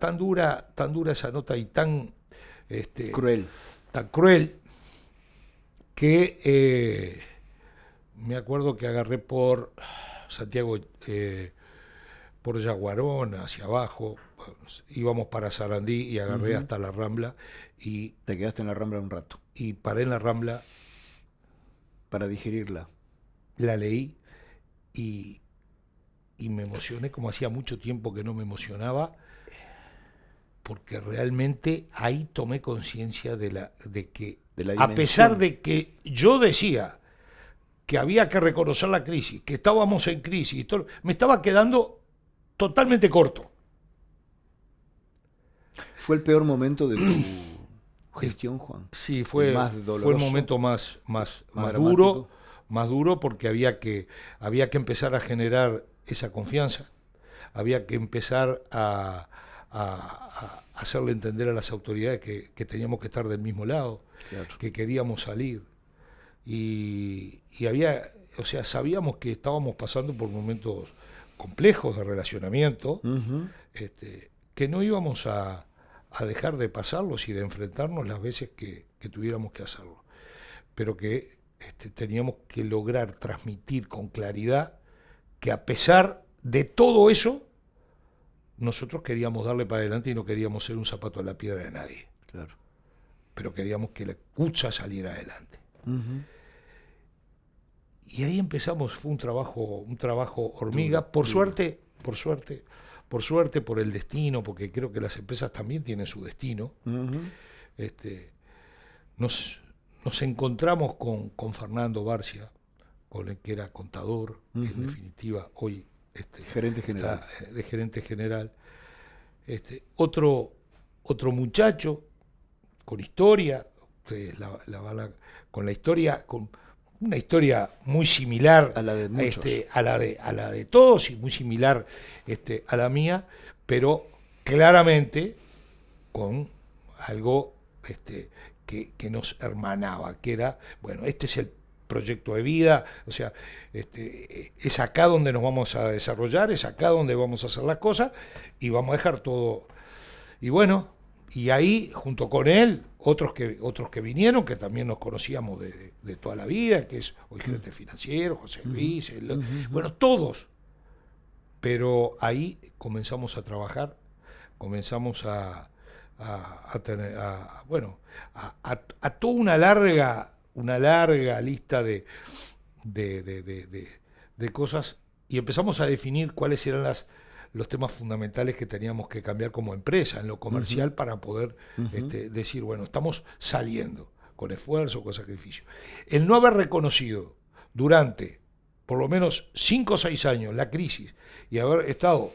esa nota y tan cruel. Tan cruel que me acuerdo que agarré por Santiago, por Yaguarón, hacia abajo, íbamos para Sarandí y agarré hasta la Rambla. Y te quedaste en la Rambla un rato. Y paré en la Rambla. Para digerirla. La leí y me emocioné como hacía mucho tiempo que no me emocionaba, porque realmente ahí tomé conciencia de que a pesar de que yo decía que había que reconocer la crisis, que estábamos en crisis, me estaba quedando totalmente corto. ¿Fue el peor momento de tu gestión, Juan? Sí, fue el momento más duro, porque había que empezar a generar esa confianza, había que empezar a hacerle entender a las autoridades que teníamos que estar del mismo lado, claro, que queríamos salir. Y sabíamos que estábamos pasando por momentos complejos de relacionamiento, que no íbamos a dejar de pasarlos y de enfrentarnos las veces que tuviéramos que hacerlo, pero que teníamos que lograr transmitir con claridad que a pesar de todo eso, nosotros queríamos darle para adelante y no queríamos ser un zapato a la piedra de nadie. Claro. Pero queríamos que la Cucha saliera adelante. Y ahí empezamos, fue un trabajo hormiga, por suerte, por el destino, porque creo que las empresas también tienen su destino. Nos nos encontramos con Fernando Barcia, con el que era contador, en definitiva, hoy gerente general. De gerente general. Otro muchacho con historia, ustedes con la historia, con una historia muy similar a la de muchos. a la de todos y muy similar a la mía, pero claramente con algo que nos hermanaba, que era, bueno, este es el proyecto de vida, o sea, es acá donde nos vamos a desarrollar, es acá donde vamos a hacer las cosas y vamos a dejar todo. Y bueno, y ahí, junto con él, otros que vinieron, que también nos conocíamos de toda la vida, que es hoy gerente financiero, José Luis, bueno, todos. Pero ahí comenzamos a trabajar, comenzamos a tener, a toda una larga lista de cosas, y empezamos a definir cuáles eran los temas fundamentales que teníamos que cambiar como empresa en lo comercial para poder decir, bueno, estamos saliendo con esfuerzo, con sacrificio. El no haber reconocido durante por lo menos 5 o 6 años la crisis y haber estado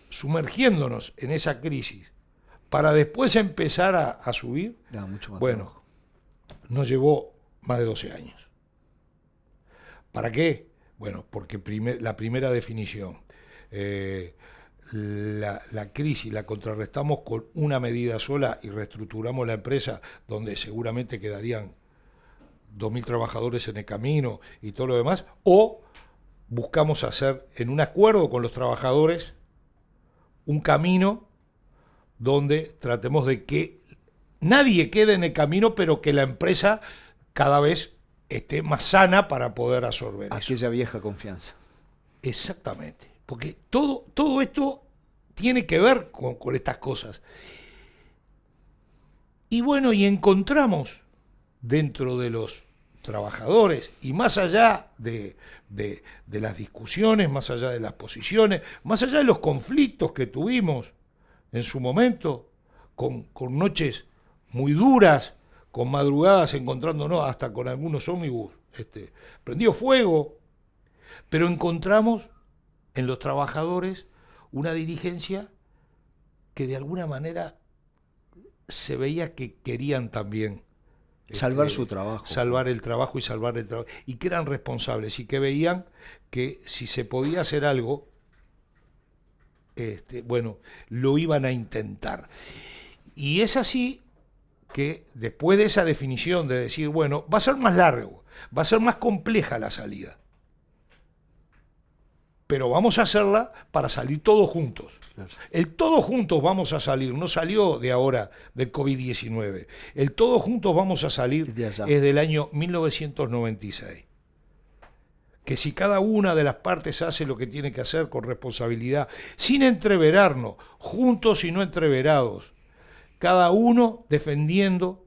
sumergiéndonos en esa crisis para después empezar a subir, mucho más bueno, trabajo. Nos llevó más de 12 años. ¿Para qué? Bueno, porque la primera definición, la crisis la contrarrestamos con una medida sola y reestructuramos la empresa donde seguramente quedarían 2.000 trabajadores en el camino y todo lo demás, o buscamos hacer en un acuerdo con los trabajadores un camino donde tratemos de que nadie quede en el camino, pero que la empresa cada vez esté más sana para poder absorber aquella vieja confianza. Exactamente, porque todo esto tiene que ver con estas cosas. Y bueno, y encontramos dentro de los trabajadores, y más allá de las discusiones, más allá de las posiciones, más allá de los conflictos que tuvimos en su momento, con noches muy duras, con madrugadas encontrándonos hasta con algunos ómnibus prendió fuego, pero encontramos en los trabajadores una dirigencia que de alguna manera se veía que querían también salvar su trabajo. Salvar el trabajo, y que eran responsables, y que veían que si se podía hacer algo, bueno, lo iban a intentar. Y es así que después de esa definición de decir, bueno, va a ser más largo, va a ser más compleja la salida, pero vamos a hacerla para salir todos juntos. Claro. El todos juntos vamos a salir, no salió de ahora del COVID-19, el todos juntos vamos a salir es del año 1996. Que si cada una de las partes hace lo que tiene que hacer con responsabilidad, sin entreverarnos, juntos y no entreverados, cada uno defendiendo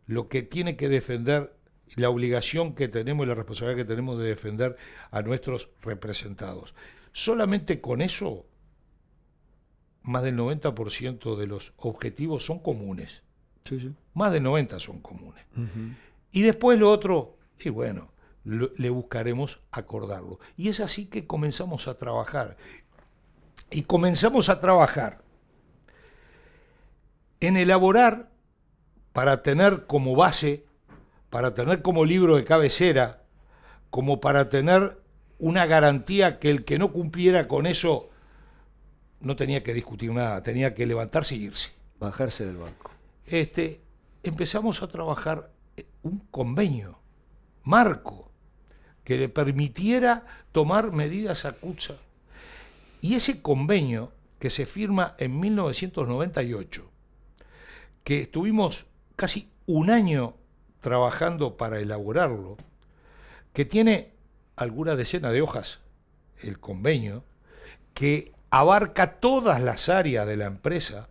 lo que tiene que defender, la obligación que tenemos y la responsabilidad que tenemos de defender a nuestros representados. Solamente con eso, más del 90% de los objetivos son comunes. Sí. Más del 90% son comunes. Y después lo otro, y bueno, le buscaremos acordarlo. Y es así que comenzamos a trabajar. Y comenzamos a trabajar en elaborar, para tener como base, para tener como libro de cabecera, como para tener una garantía que el que no cumpliera con eso no tenía que discutir nada, tenía que levantarse y irse. Bajarse del barco. Empezamos a trabajar un convenio marco que le permitiera tomar medidas a Kutza. Y ese convenio que se firma en 1998, que estuvimos casi un año trabajando para elaborarlo, que tiene alguna decena de hojas, el convenio, que abarca todas las áreas de la empresa.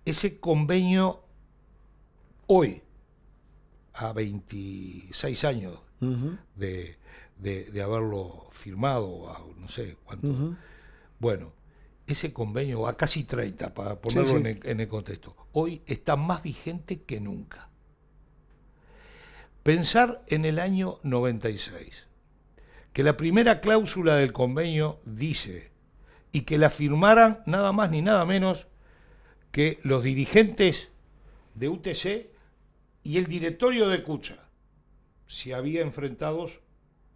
Ese convenio hoy, a 26 años de haberlo firmado, a no sé cuánto, bueno, ese convenio, a casi 30, para ponerlo en el contexto, hoy está más vigente que nunca. Pensar en el año 96, que la primera cláusula del convenio dice, y que la firmaran nada más ni nada menos que los dirigentes de UTC y el directorio de Cucha. Si había enfrentados,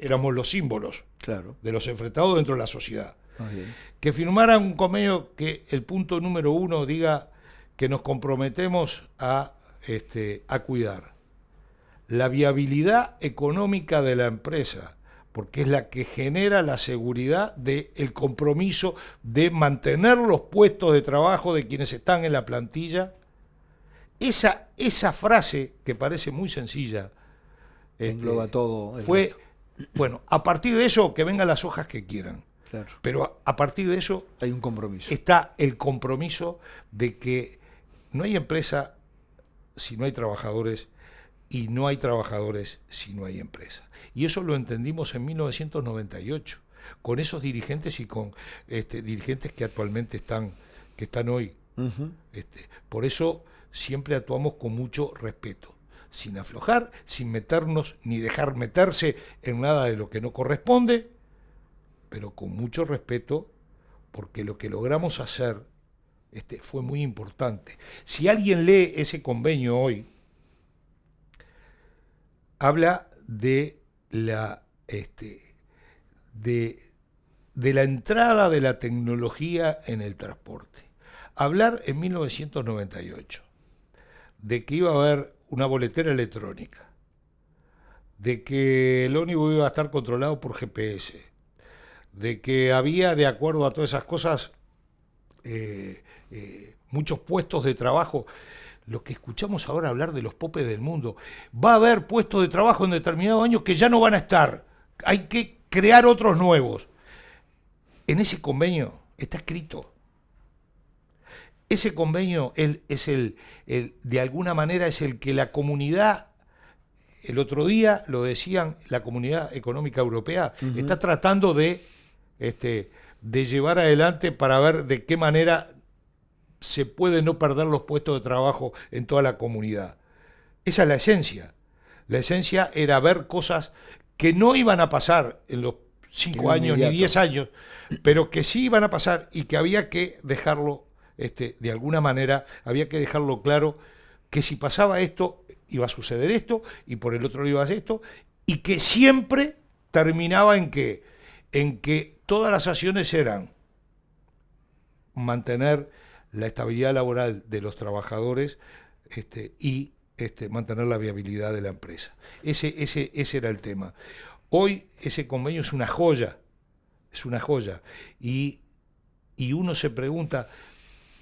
éramos los símbolos, claro, de los enfrentados dentro de la sociedad. Bien. Que firmaran un convenio que el punto número 1 diga que nos comprometemos a cuidar la viabilidad económica de la empresa, porque es la que genera la seguridad del compromiso de mantener los puestos de trabajo de quienes están en la plantilla. Esa frase, que parece muy sencilla, engloba todo. Fue, bueno, a partir de eso, que vengan las hojas que quieran. Claro. Pero a partir de eso hay un compromiso. Está el compromiso de que no hay empresa si no hay trabajadores, y no hay trabajadores si no hay empresa. Y eso lo entendimos en 1998, con esos dirigentes y con dirigentes que actualmente están hoy. Uh-huh. Por eso siempre actuamos con mucho respeto, sin aflojar, sin meternos ni dejar meterse en nada de lo que no corresponde, pero con mucho respeto, porque lo que logramos hacer fue muy importante. Si alguien lee ese convenio hoy, habla de la de la entrada de la tecnología en el transporte. Hablar en 1998 de que iba a haber una boletera electrónica, de que el ómnibus iba a estar controlado por GPS, de que había, de acuerdo a todas esas cosas, muchos puestos de trabajo. Lo que escuchamos ahora hablar de los popes del mundo, va a haber puestos de trabajo en determinados años que ya no van a estar, hay que crear otros nuevos. En ese convenio está escrito. Ese convenio es de alguna manera es el que la comunidad, el otro día lo decían, la Comunidad Económica Europea, uh-huh, está tratando de llevar adelante para ver de qué manera se puede no perder los puestos de trabajo en toda la comunidad. Esa es la esencia. La esencia era ver cosas que no iban a pasar en los 5 años ni 10 años, pero que sí iban a pasar y que había que dejarlo, de alguna manera, había que dejarlo claro que si pasaba esto, iba a suceder esto, y por el otro lado iba a hacer esto, y que siempre terminaba en que todas las acciones eran mantener la estabilidad laboral de los trabajadores y mantener la viabilidad de la empresa. Ese era el tema. Hoy ese convenio es una joya, y uno se pregunta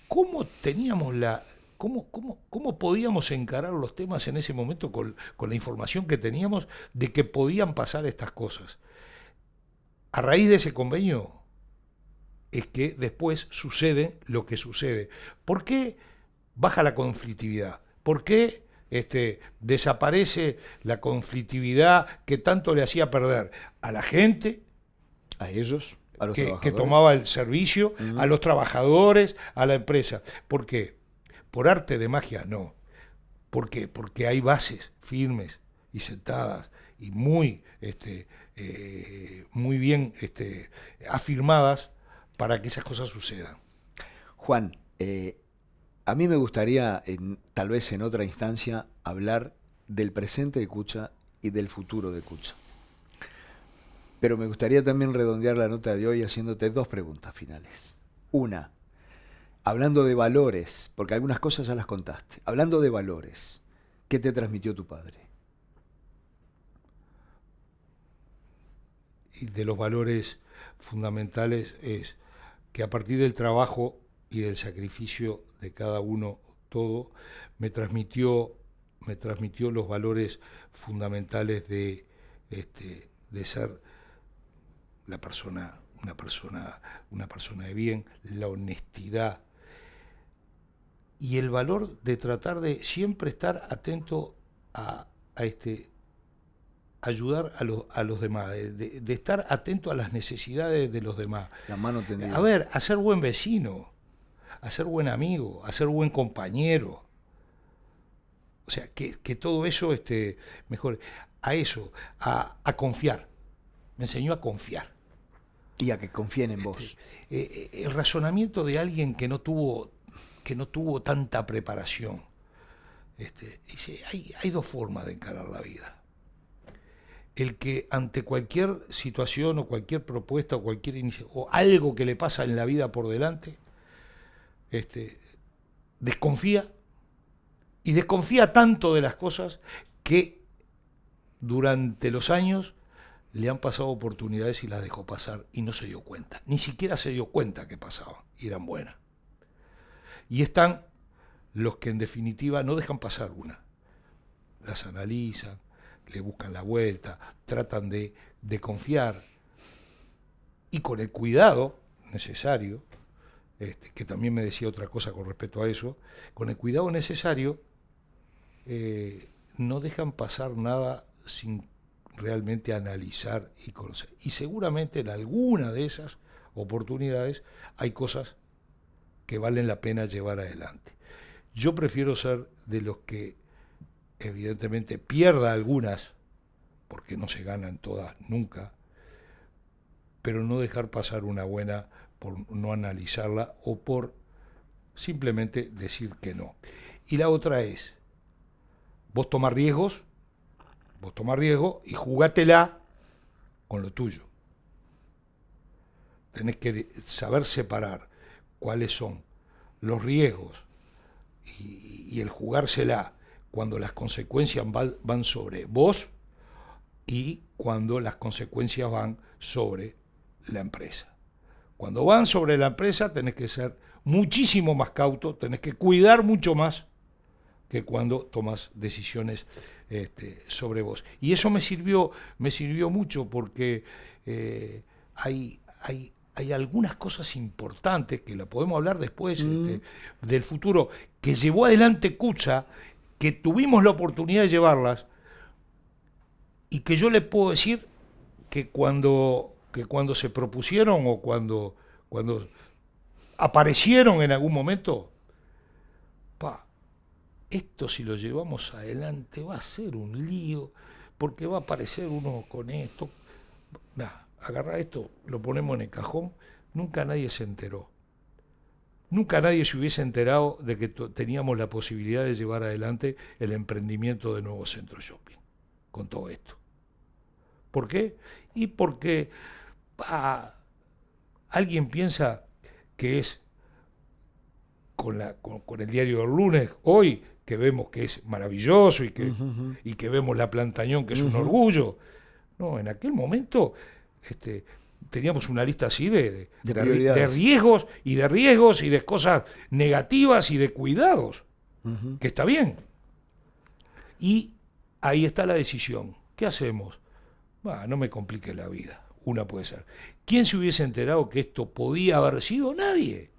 cómo teníamos cómo podíamos encarar los temas en ese momento con la información que teníamos de que podían pasar estas cosas. A raíz de ese convenio es que después sucede lo que sucede. ¿Por qué baja la conflictividad? ¿Por qué desaparece la conflictividad que tanto le hacía perder a la gente, a ellos, a los que tomaba el servicio, uh-huh, a los trabajadores, a la empresa? ¿Por qué? ¿Por arte de magia? No. ¿Por qué? Porque hay bases firmes y sentadas y muy bien afirmadas para que esas cosas sucedan. Juan, a mí me gustaría, tal vez en otra instancia, hablar del presente de Cucha y del futuro de Cucha. Pero me gustaría también redondear la nota de hoy haciéndote 2 preguntas finales. Una, hablando de valores, porque algunas cosas ya las contaste. Hablando de valores, ¿qué te transmitió tu padre? Y de los valores fundamentales es que a partir del trabajo y del sacrificio de cada uno, todo, me transmitió los valores fundamentales de ser una persona de bien, la honestidad y el valor de tratar de siempre estar atento a ayudar a los demás, de estar atento a las necesidades de los demás. La mano tendida. A ver, a ser buen vecino, a ser buen amigo, a ser buen compañero. O sea, que todo eso mejore. A eso, a confiar. Me enseñó a confiar. Y a que confíen en vos. El razonamiento de alguien que no tuvo tanta preparación. Dice, hay dos formas de encarar la vida. El que ante cualquier situación o cualquier propuesta o cualquier o algo que le pasa en la vida por delante, desconfía, y desconfía tanto de las cosas que durante los años le han pasado oportunidades y las dejó pasar y no se dio cuenta, ni siquiera se dio cuenta que pasaban y eran buenas. Y están los que en definitiva no dejan pasar una, las analizan, le buscan la vuelta, tratan de confiar, y con el cuidado necesario, que también me decía otra cosa con respecto a eso, con el cuidado necesario no dejan pasar nada sin realmente analizar y conocer. Y seguramente en alguna de esas oportunidades hay cosas que valen la pena llevar adelante. Yo prefiero ser de los que evidentemente pierda algunas, porque no se ganan todas nunca, pero no dejar pasar una buena por no analizarla o por simplemente decir que no. Y la otra es, vos tomás riesgos y jugátela con lo tuyo. Tenés que saber separar cuáles son los riesgos y el jugársela cuando las consecuencias van sobre vos y cuando las consecuencias van sobre la empresa. Cuando van sobre la empresa tenés que ser muchísimo más cauto, tenés que cuidar mucho más que cuando tomas decisiones sobre vos. Y eso me sirvió mucho porque hay algunas cosas importantes que la podemos hablar después del futuro, que llevó adelante Cucha, que tuvimos la oportunidad de llevarlas, y que yo le puedo decir que cuando se propusieron o cuando aparecieron en algún momento, esto si lo llevamos adelante va a ser un lío, porque va a aparecer uno con esto. Agarra esto, lo ponemos en el cajón, nunca nadie se enteró. Nunca nadie se hubiese enterado de que teníamos la posibilidad de llevar adelante el emprendimiento de Nuevo Centro Shopping, con todo esto. ¿Por qué? Y porque alguien piensa que es con el diario del lunes, hoy, que vemos que es maravilloso y que vemos la Plantañón, que es un orgullo. No, en aquel momento teníamos una lista así de riesgos y de cosas negativas y de cuidados, que está bien. Y ahí está la decisión. ¿Qué hacemos? No me complique la vida. Una puede ser. ¿Quién se hubiese enterado que esto podía haber sido? Nadie.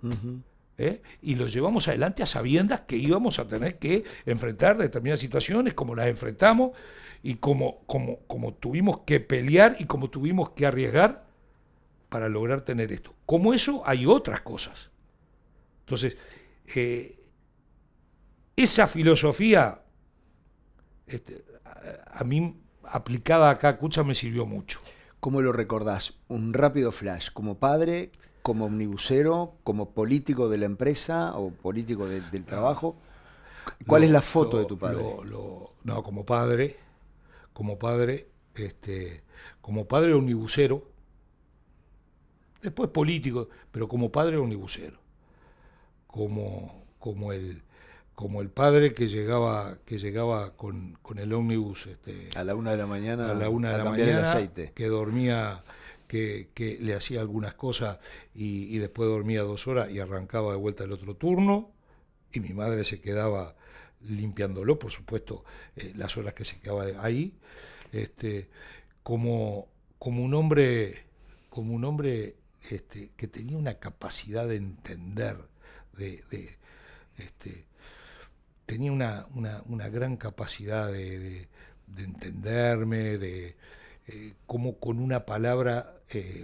Y lo llevamos adelante a sabiendas que íbamos a tener que enfrentar determinadas situaciones, como las enfrentamos, y como tuvimos que pelear y como tuvimos que arriesgar para lograr tener esto. Como eso hay otras cosas. Entonces, esa filosofía, a mí, aplicada acá a Cucha, me sirvió mucho. ¿Cómo lo recordás? Un rápido flash, como padre, como omnibusero, como político de la empresa o político del trabajo. ¿Cuál es la foto de tu padre? No, como padre omnibusero, después político, pero como padre omnibusero, como el padre que llegaba con el ómnibus a la 1 de la mañana, a la 1 de la cambiar mañana, el aceite, que dormía, que le hacía algunas cosas y después dormía 2 horas y arrancaba de vuelta el otro turno, y mi madre se quedaba limpiándolo, por supuesto, las horas que se quedaba ahí, como un hombre que tenía una capacidad de entender, tenía una gran capacidad de entenderme, como con una palabra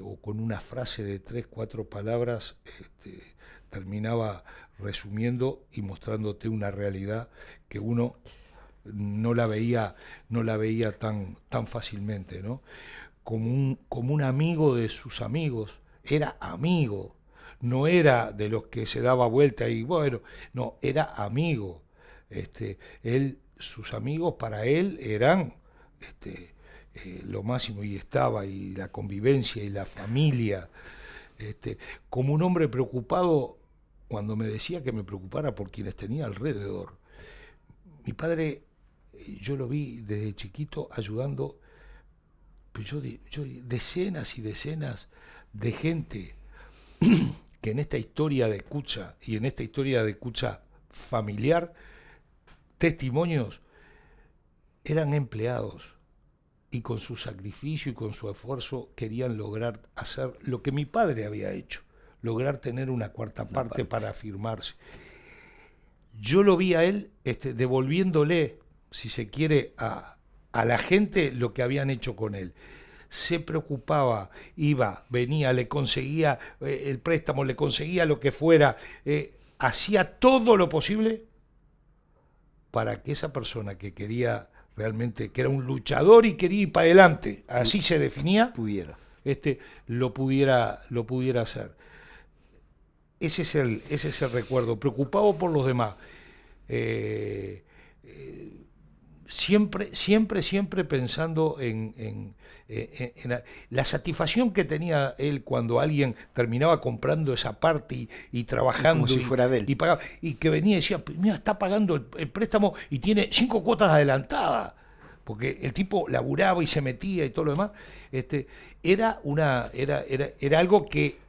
o con una frase de 3, 4 palabras terminaba resumiendo y mostrándote una realidad que uno no la veía tan fácilmente, ¿no? Como un amigo de sus amigos, era amigo, no era de los que se daba vuelta y bueno, no, era amigo. Sus amigos para él eran lo máximo, y estaba, y la convivencia y la familia, como un hombre preocupado cuando me decía que me preocupara por quienes tenía alrededor. Mi padre, yo lo vi desde chiquito ayudando, pero yo decenas y decenas de gente que en esta historia de Cucha y en esta historia de Cucha familiar, testimonios, eran empleados y con su sacrificio y con su esfuerzo querían lograr hacer lo que mi padre había hecho, lograr tener una cuarta parte para afirmarse. Yo lo vi a él devolviéndole, si se quiere, a la gente lo que habían hecho con él. Se preocupaba, iba, venía, le conseguía el préstamo, le conseguía lo que fuera, hacía todo lo posible para que esa persona que quería realmente, que era un luchador y quería ir para adelante, así se definía, lo pudiera hacer. Ese es el recuerdo, preocupado por los demás. Siempre pensando en la satisfacción que tenía él cuando alguien terminaba comprando esa parte y trabajando, como si fuera de él, y pagaba, y que venía y decía, mira, está pagando el préstamo y tiene 5 cuotas adelantadas, porque el tipo laburaba y se metía y todo lo demás. Era algo que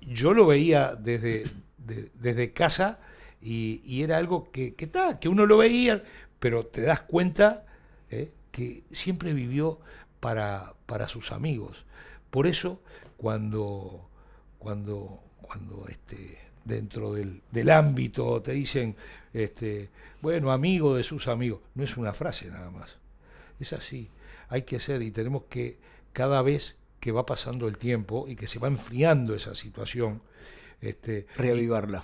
yo lo veía desde casa, y era algo que uno lo veía, pero te das cuenta que siempre vivió para sus amigos. Por eso, cuando dentro del ámbito te dicen, bueno, amigo de sus amigos, no es una frase nada más. Es así, hay que ser, y tenemos que, cada vez que va pasando el tiempo y que se va enfriando esa situación, reavivarla.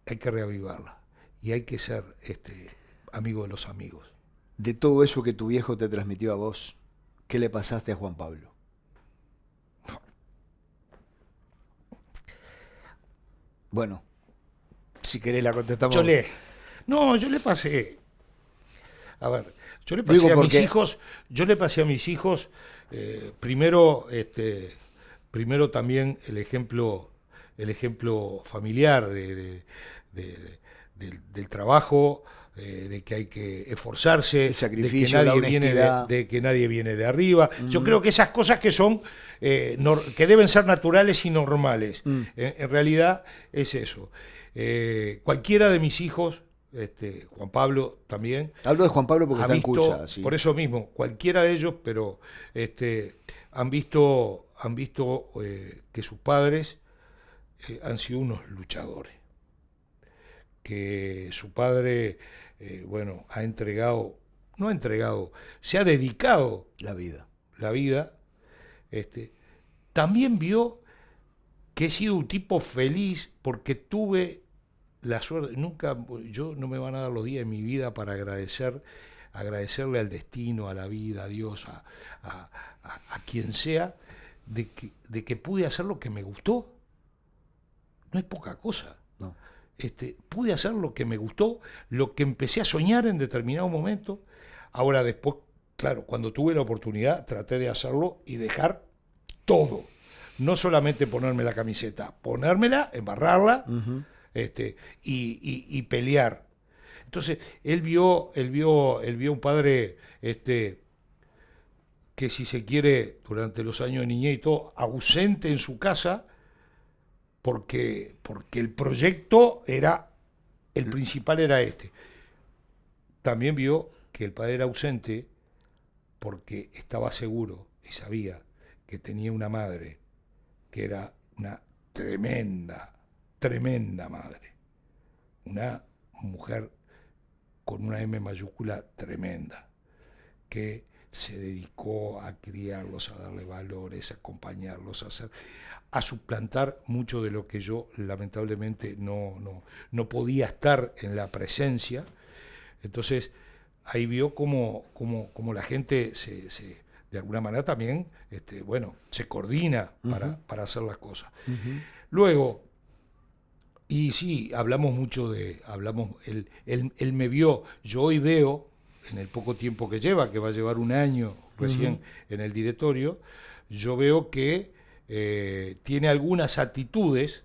Hay que reavivarla, y hay que ser amigo de los amigos. De todo eso que tu viejo te transmitió a vos, ¿qué le pasaste a Juan Pablo? Bueno, si querés la contestamos. Yo le pasé. A ver, yo le pasé a mis hijos, primero también el ejemplo familiar del trabajo, de que hay que esforzarse, el sacrificio, de que nadie viene de arriba. Yo creo que esas cosas que son que deben ser naturales y normales. En realidad es eso. Cualquiera de mis hijos, Juan Pablo también. Hablo de Juan Pablo porque está en Cucha. Sí. Por eso mismo, cualquiera de ellos, pero han visto que sus padres han sido unos luchadores. Que su padre, se ha dedicado la vida. También vio que he sido un tipo feliz porque tuve la suerte, yo no me van a dar los días de mi vida para agradecerle al destino, a la vida, a Dios, a quien sea, de que pude hacer lo que me gustó. No es poca cosa. No. Pude hacer lo que me gustó, lo que empecé a soñar en determinado momento. Ahora después, claro, cuando tuve la oportunidad, traté de hacerlo y dejar todo. No solamente ponerme la camiseta, ponérmela, embarrarla, y pelear. Entonces, él vio un padre que, si se quiere, durante los años de niñez y todo, ausente en su casa, porque el proyecto el principal era También vio que el padre era ausente porque estaba seguro y sabía que tenía una madre que era una tremenda madre, una mujer con una M mayúscula tremenda, que se dedicó a criarlos, a darle valores, a acompañarlos, a suplantar mucho de lo que yo lamentablemente no podía estar en la presencia. Entonces ahí vio como la gente de alguna manera también, bueno, se coordina para hacer las cosas. Luego, y sí, él me vio, yo hoy veo, en el poco tiempo que lleva, que va a llevar un año recién en el directorio, yo veo que tiene algunas actitudes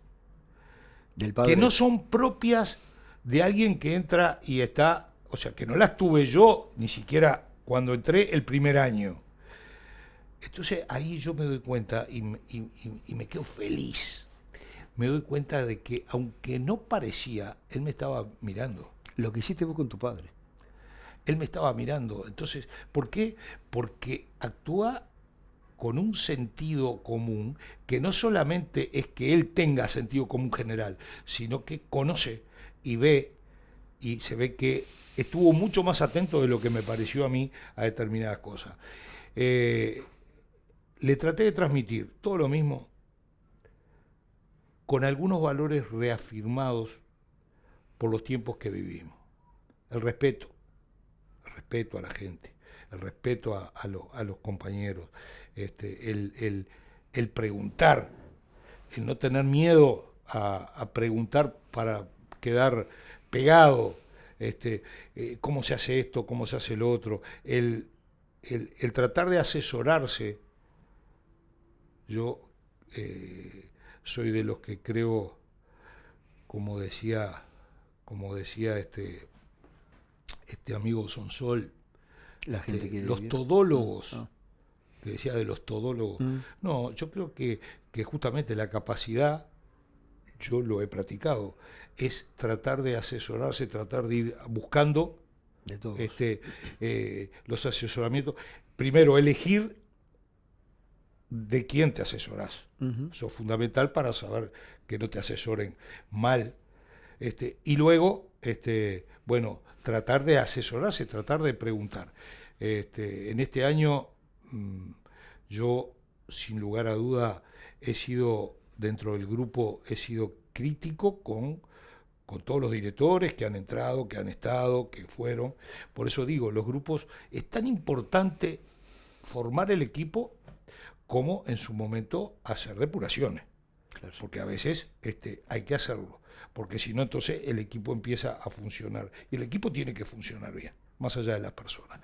Del que padre. no son propias de alguien que entra y está, o sea, que no las tuve yo ni siquiera cuando entré el primer año. Entonces ahí yo me doy cuenta y me quedo feliz. Me doy cuenta de que aunque no parecía, él me estaba mirando. Lo que hiciste vos con tu padre. Él me estaba mirando. Entonces, ¿por qué? Porque actúa con un sentido común que no solamente es que él tenga sentido común general, sino que conoce y ve, y se ve que estuvo mucho más atento de lo que me pareció a mí a determinadas cosas. Le traté de transmitir todo lo mismo, con algunos valores reafirmados por los tiempos que vivimos. El respeto a la gente, el respeto a los compañeros, el preguntar, el no tener miedo a preguntar para quedar pegado, cómo se hace esto, cómo se hace lo otro, el tratar de asesorarse. Yo soy de los que creo, como decía este amigo Sonsol, La gente quiere los vivir. todólogos, Ah. que decía de los todólogos. No, yo creo que justamente la capacidad, yo lo he practicado, es tratar de asesorarse, tratar de ir buscando De todos. los asesoramientos. Primero, elegir de quién te asesorás. Eso es fundamental para saber que no te asesoren mal. Y luego, bueno, tratar de asesorarse, tratar de preguntar. En este año, yo, sin lugar a duda, he sido, dentro del grupo, he sido crítico con todos los directores que han entrado, que han estado, que fueron. Por eso digo, los grupos, es tan importante formar el equipo como en su momento hacer depuraciones. Claro. Porque a veces hay que hacerlo, porque si no, entonces el equipo empieza a funcionar. Y el equipo tiene que funcionar bien, más allá de las personas.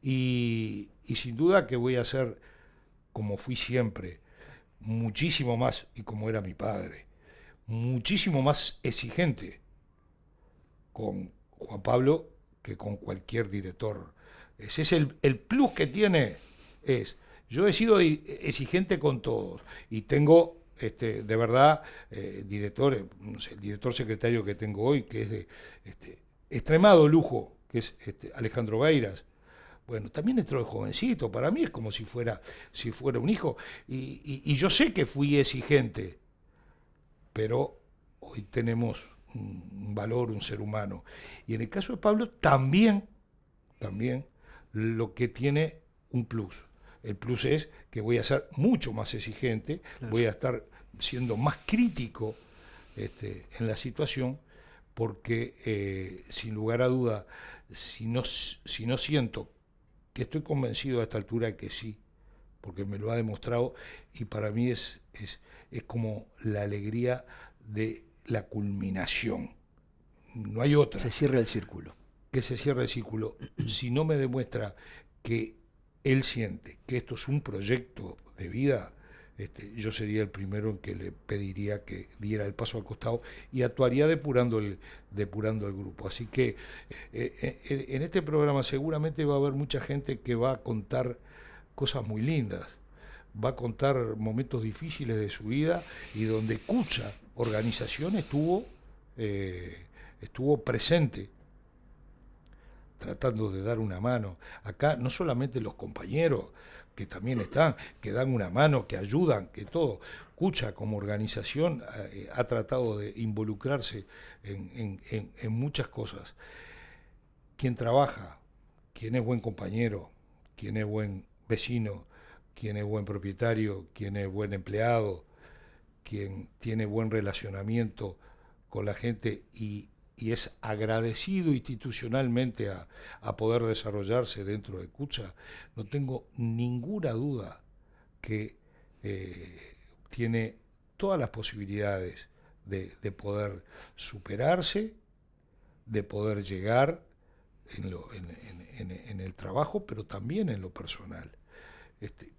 Y sin duda que voy a ser, como fui siempre, muchísimo más, y como era mi padre, muchísimo más exigente con Juan Pablo que con cualquier director. Ese es el plus que tiene, yo he sido exigente con todos y tengo de verdad directores, no sé, el director secretario que tengo hoy, que es de extremado lujo, que es Alejandro Beiras. Bueno, también entró de jovencito, para mí es como si fuera un hijo, y yo sé que fui exigente, pero hoy tenemos un valor, un ser humano. Y en el caso de Pablo también lo que tiene un plus. El plus es que voy a ser mucho más exigente, claro. Voy a estar siendo más crítico en la situación, porque sin lugar a duda, si no siento, que estoy convencido a esta altura de que sí, porque me lo ha demostrado, y para mí es como la alegría de la culminación. No hay otra. Se cierra el círculo. Que se cierre el círculo. Si no me demuestra que él siente que esto es un proyecto de vida, yo sería el primero en que le pediría que diera el paso al costado y actuaría depurando el grupo. Así que en este programa seguramente va a haber mucha gente que va a contar cosas muy lindas, va a contar momentos difíciles de su vida y donde Cucha Organización estuvo presente, tratando de dar una mano. Acá no solamente los compañeros, que también están, que dan una mano, que ayudan, que todo. Cucha como organización ha tratado de involucrarse en muchas cosas. Quien trabaja, quien es buen compañero, quien es buen vecino, quien es buen propietario, quien es buen empleado, quien tiene buen relacionamiento con la gente y y es agradecido institucionalmente a poder desarrollarse dentro de Cucha, no tengo ninguna duda que tiene todas las posibilidades de poder superarse, de poder llegar en el trabajo, pero también en lo personal.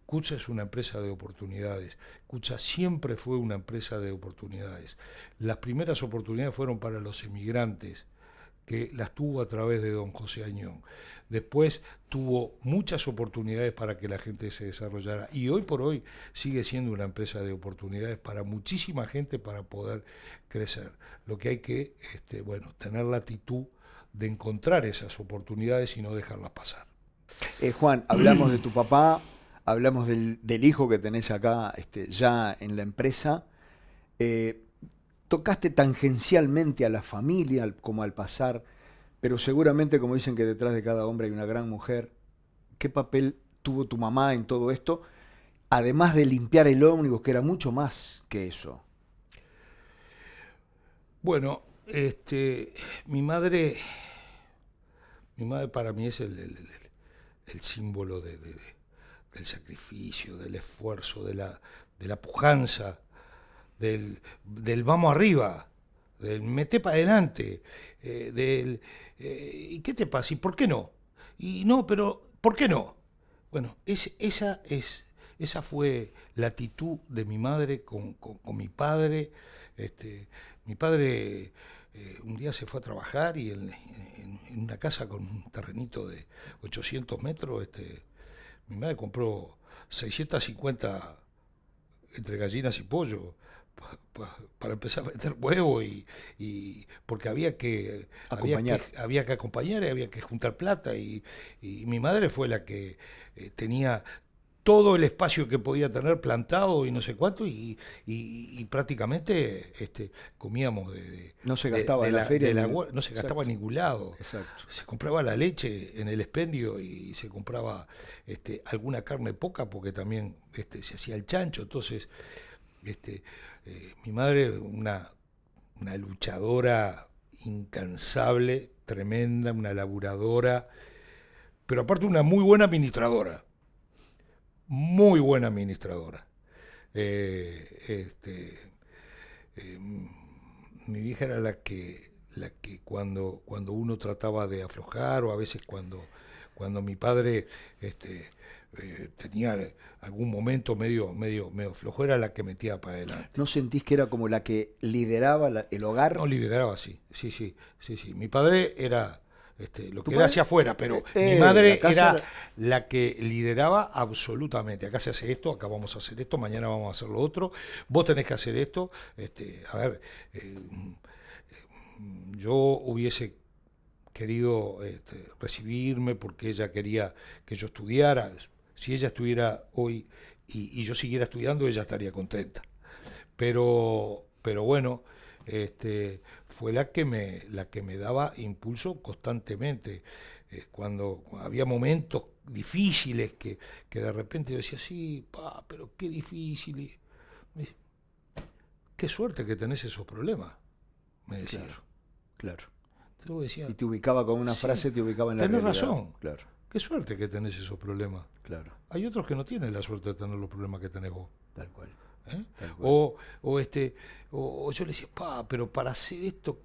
Cucha es una empresa de oportunidades. Cucha siempre fue una empresa de oportunidades. Las primeras oportunidades fueron para los emigrantes, que las tuvo a través de don José Añón. Después tuvo muchas oportunidades para que la gente se desarrollara y hoy por hoy sigue siendo una empresa de oportunidades para muchísima gente para poder crecer. Lo que hay que tener la actitud de encontrar esas oportunidades y no dejarlas pasar. Juan, hablamos de tu papá, hablamos del hijo que tenés acá ya en la empresa. Tocaste tangencialmente a la familia como al pasar, pero seguramente, como dicen que detrás de cada hombre hay una gran mujer, ¿qué papel tuvo tu mamá en todo esto? Además de limpiar el ómnibus, que era mucho más que eso. Bueno, mi madre para mí es el símbolo del sacrificio, del esfuerzo, de la pujanza, del vamos arriba, del mete para adelante, ¿y qué te pasa? ¿Y por qué no? Y no, pero ¿por qué no? Bueno, esa fue la actitud de mi madre con mi padre. Mi padre un día se fue a trabajar y en una casa con un terrenito de 800 metros, mi madre compró 650 entre gallinas y pollo para empezar a meter huevo y porque había que acompañar y había que juntar plata y mi madre fue la que tenía todo el espacio que podía tener plantado y no sé cuánto y prácticamente comíamos no se gastaba en la feria no se gastaba en ningún lado. Exacto. Se compraba la leche en el expendio y se compraba alguna carne poca porque también se hacía el chancho. Entonces mi madre una luchadora incansable, tremenda, una laburadora, pero aparte una muy buena administradora. Muy buena administradora. Mi vieja era la que cuando uno trataba de aflojar o a veces cuando mi padre tenía algún momento medio flojo, era la que metía para adelante. ¿No sentís que era como la que lideraba el hogar? No, lideraba, sí. Mi padre era lo que era hacia afuera, pero mi madre era la que lideraba absolutamente. Acá se hace esto, acá vamos a hacer esto, mañana vamos a hacer lo otro, vos tenés que hacer esto. A ver, yo hubiese querido recibirme porque ella quería que yo estudiara. Si ella estuviera hoy y yo siguiera estudiando, ella estaría contenta. Pero bueno, fue la que me daba impulso constantemente. Cuando había momentos difíciles que de repente yo decía, sí, pero qué difícil. Y me dice, qué suerte que tenés esos problemas, me decía. Claro. Decía, y te ubicaba con una frase, te ubicaba en la realidad. Tenés razón. Claro. Qué suerte que tenés esos problemas. Claro. Hay otros que no tienen la suerte de tener los problemas que tenés vos. Tal cual. Tal cual. O yo le decía, pero para hacer esto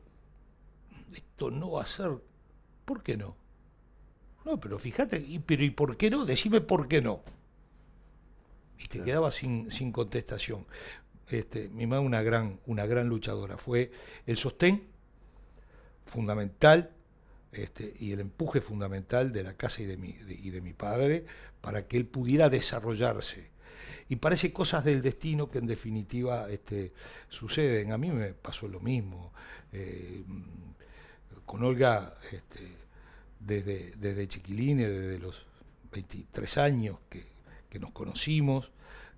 no va a ser. ¿Por qué no? No, pero fíjate, ¿y por qué no? Decime por qué no. Y te quedaba sin contestación. Mi madre una gran luchadora. Fue el sostén fundamental y el empuje fundamental de la casa y de mi padre para que él pudiera desarrollarse. Y parece cosas del destino que en definitiva suceden. A mí me pasó lo mismo. Con Olga, desde chiquilines, desde los 23 años que nos conocimos,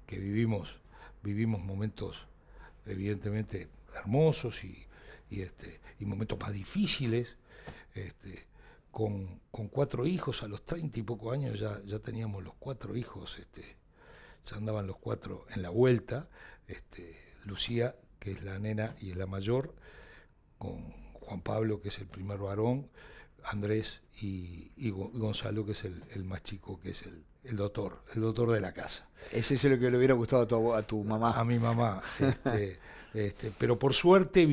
que vivimos momentos evidentemente hermosos y momentos más difíciles, con 4 hijos. A los 30 y poco años ya teníamos los 4 hijos, ya andaban los 4 en la vuelta. Lucía, que es la nena y es la mayor, con Juan Pablo, que es el primer varón, Andrés y Gonzalo, que es el más chico, que es el doctor de la casa. Ese es lo que le hubiera gustado a tu mamá. A mi mamá. Pero por suerte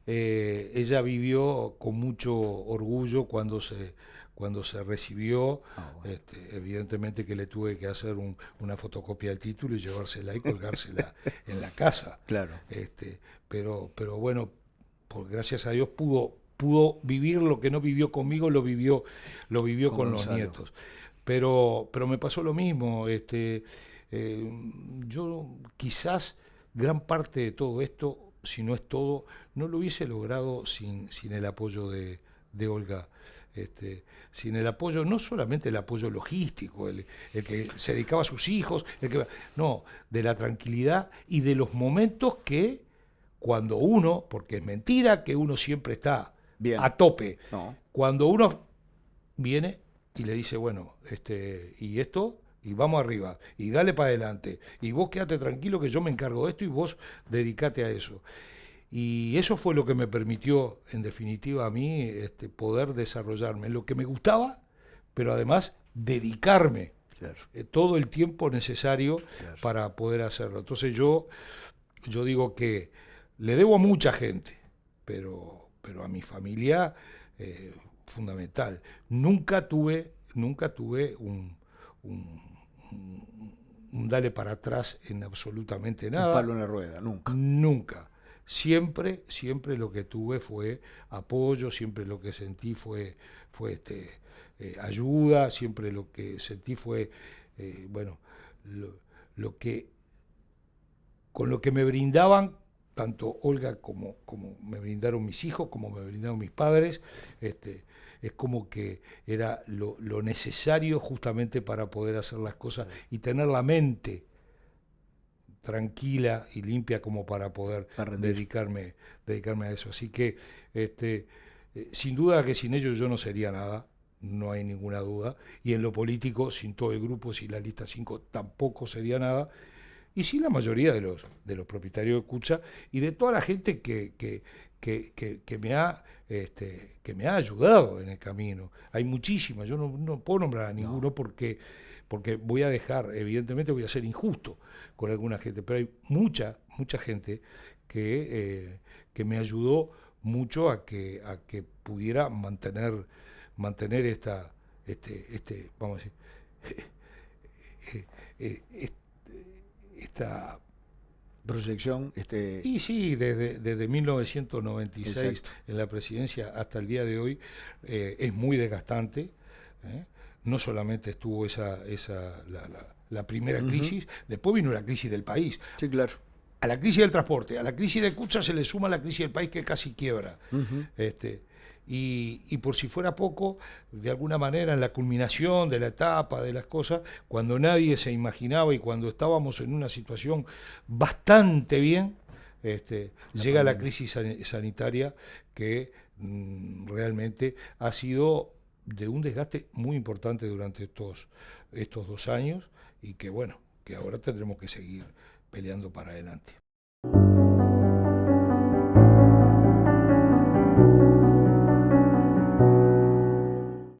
ella vivió con mucho orgullo cuando se recibió. Bueno. Evidentemente que le tuve que hacer una fotocopia del título y llevársela y colgársela en la casa. Claro. Pero bueno, gracias a Dios pudo vivir lo que no vivió conmigo, lo vivió con los nietos. Pero me pasó lo mismo. Yo quizás gran parte de todo esto, si no es todo, no lo hubiese logrado sin el apoyo de Olga. Sin el apoyo, no solamente el apoyo logístico, el que se dedicaba a sus hijos, no, de la tranquilidad y de los momentos que cuando uno, porque es mentira que uno siempre está bien a tope, no. Cuando uno viene y le dice, bueno, y esto, y vamos arriba, y dale para adelante, y vos quédate tranquilo que yo me encargo de esto y vos dedicate a eso. Y eso fue lo que me permitió, en definitiva, a mí poder desarrollarme en lo que me gustaba, pero además dedicarme todo el tiempo necesario para poder hacerlo. Entonces yo digo que le debo a mucha gente, pero a mi familia fundamental. Nunca tuve un dale para atrás en absolutamente nada. Un palo en la rueda, nunca. Nunca. Siempre lo que tuve fue apoyo, siempre lo que sentí fue ayuda, siempre lo que sentí fue, con lo que me brindaban, tanto Olga como me brindaron mis hijos, como me brindaron mis padres, es como que era lo necesario justamente para poder hacer las cosas y tener la mente tranquila y limpia como para poder dedicarme a eso. Así que sin duda que sin ellos yo no sería nada, no hay ninguna duda, y en lo político, sin todo el grupo, sin la lista 5, tampoco sería nada, y sin la mayoría de los propietarios de Cucha y de toda la gente que me ha ayudado en el camino. Hay muchísimas, yo no puedo nombrar a ninguno porque voy a dejar, evidentemente voy a ser injusto con alguna gente, pero hay mucha gente que me ayudó mucho a que pudiera mantener vamos a decir, esta proyección. Y sí, desde 1996 Exacto. En la presidencia hasta el día de hoy es muy desgastante. No solamente estuvo la primera crisis, después vino la crisis del país. Sí, claro. A la crisis del transporte, a la crisis de Cucha se le suma la crisis del país que casi quiebra. Y por si fuera poco, de alguna manera en la culminación de la etapa de las cosas, cuando nadie se imaginaba y cuando estábamos en una situación bastante bien, llega la crisis sanitaria que realmente ha sido de un desgaste muy importante durante estos 2 años y que bueno, que ahora tendremos que seguir peleando para adelante.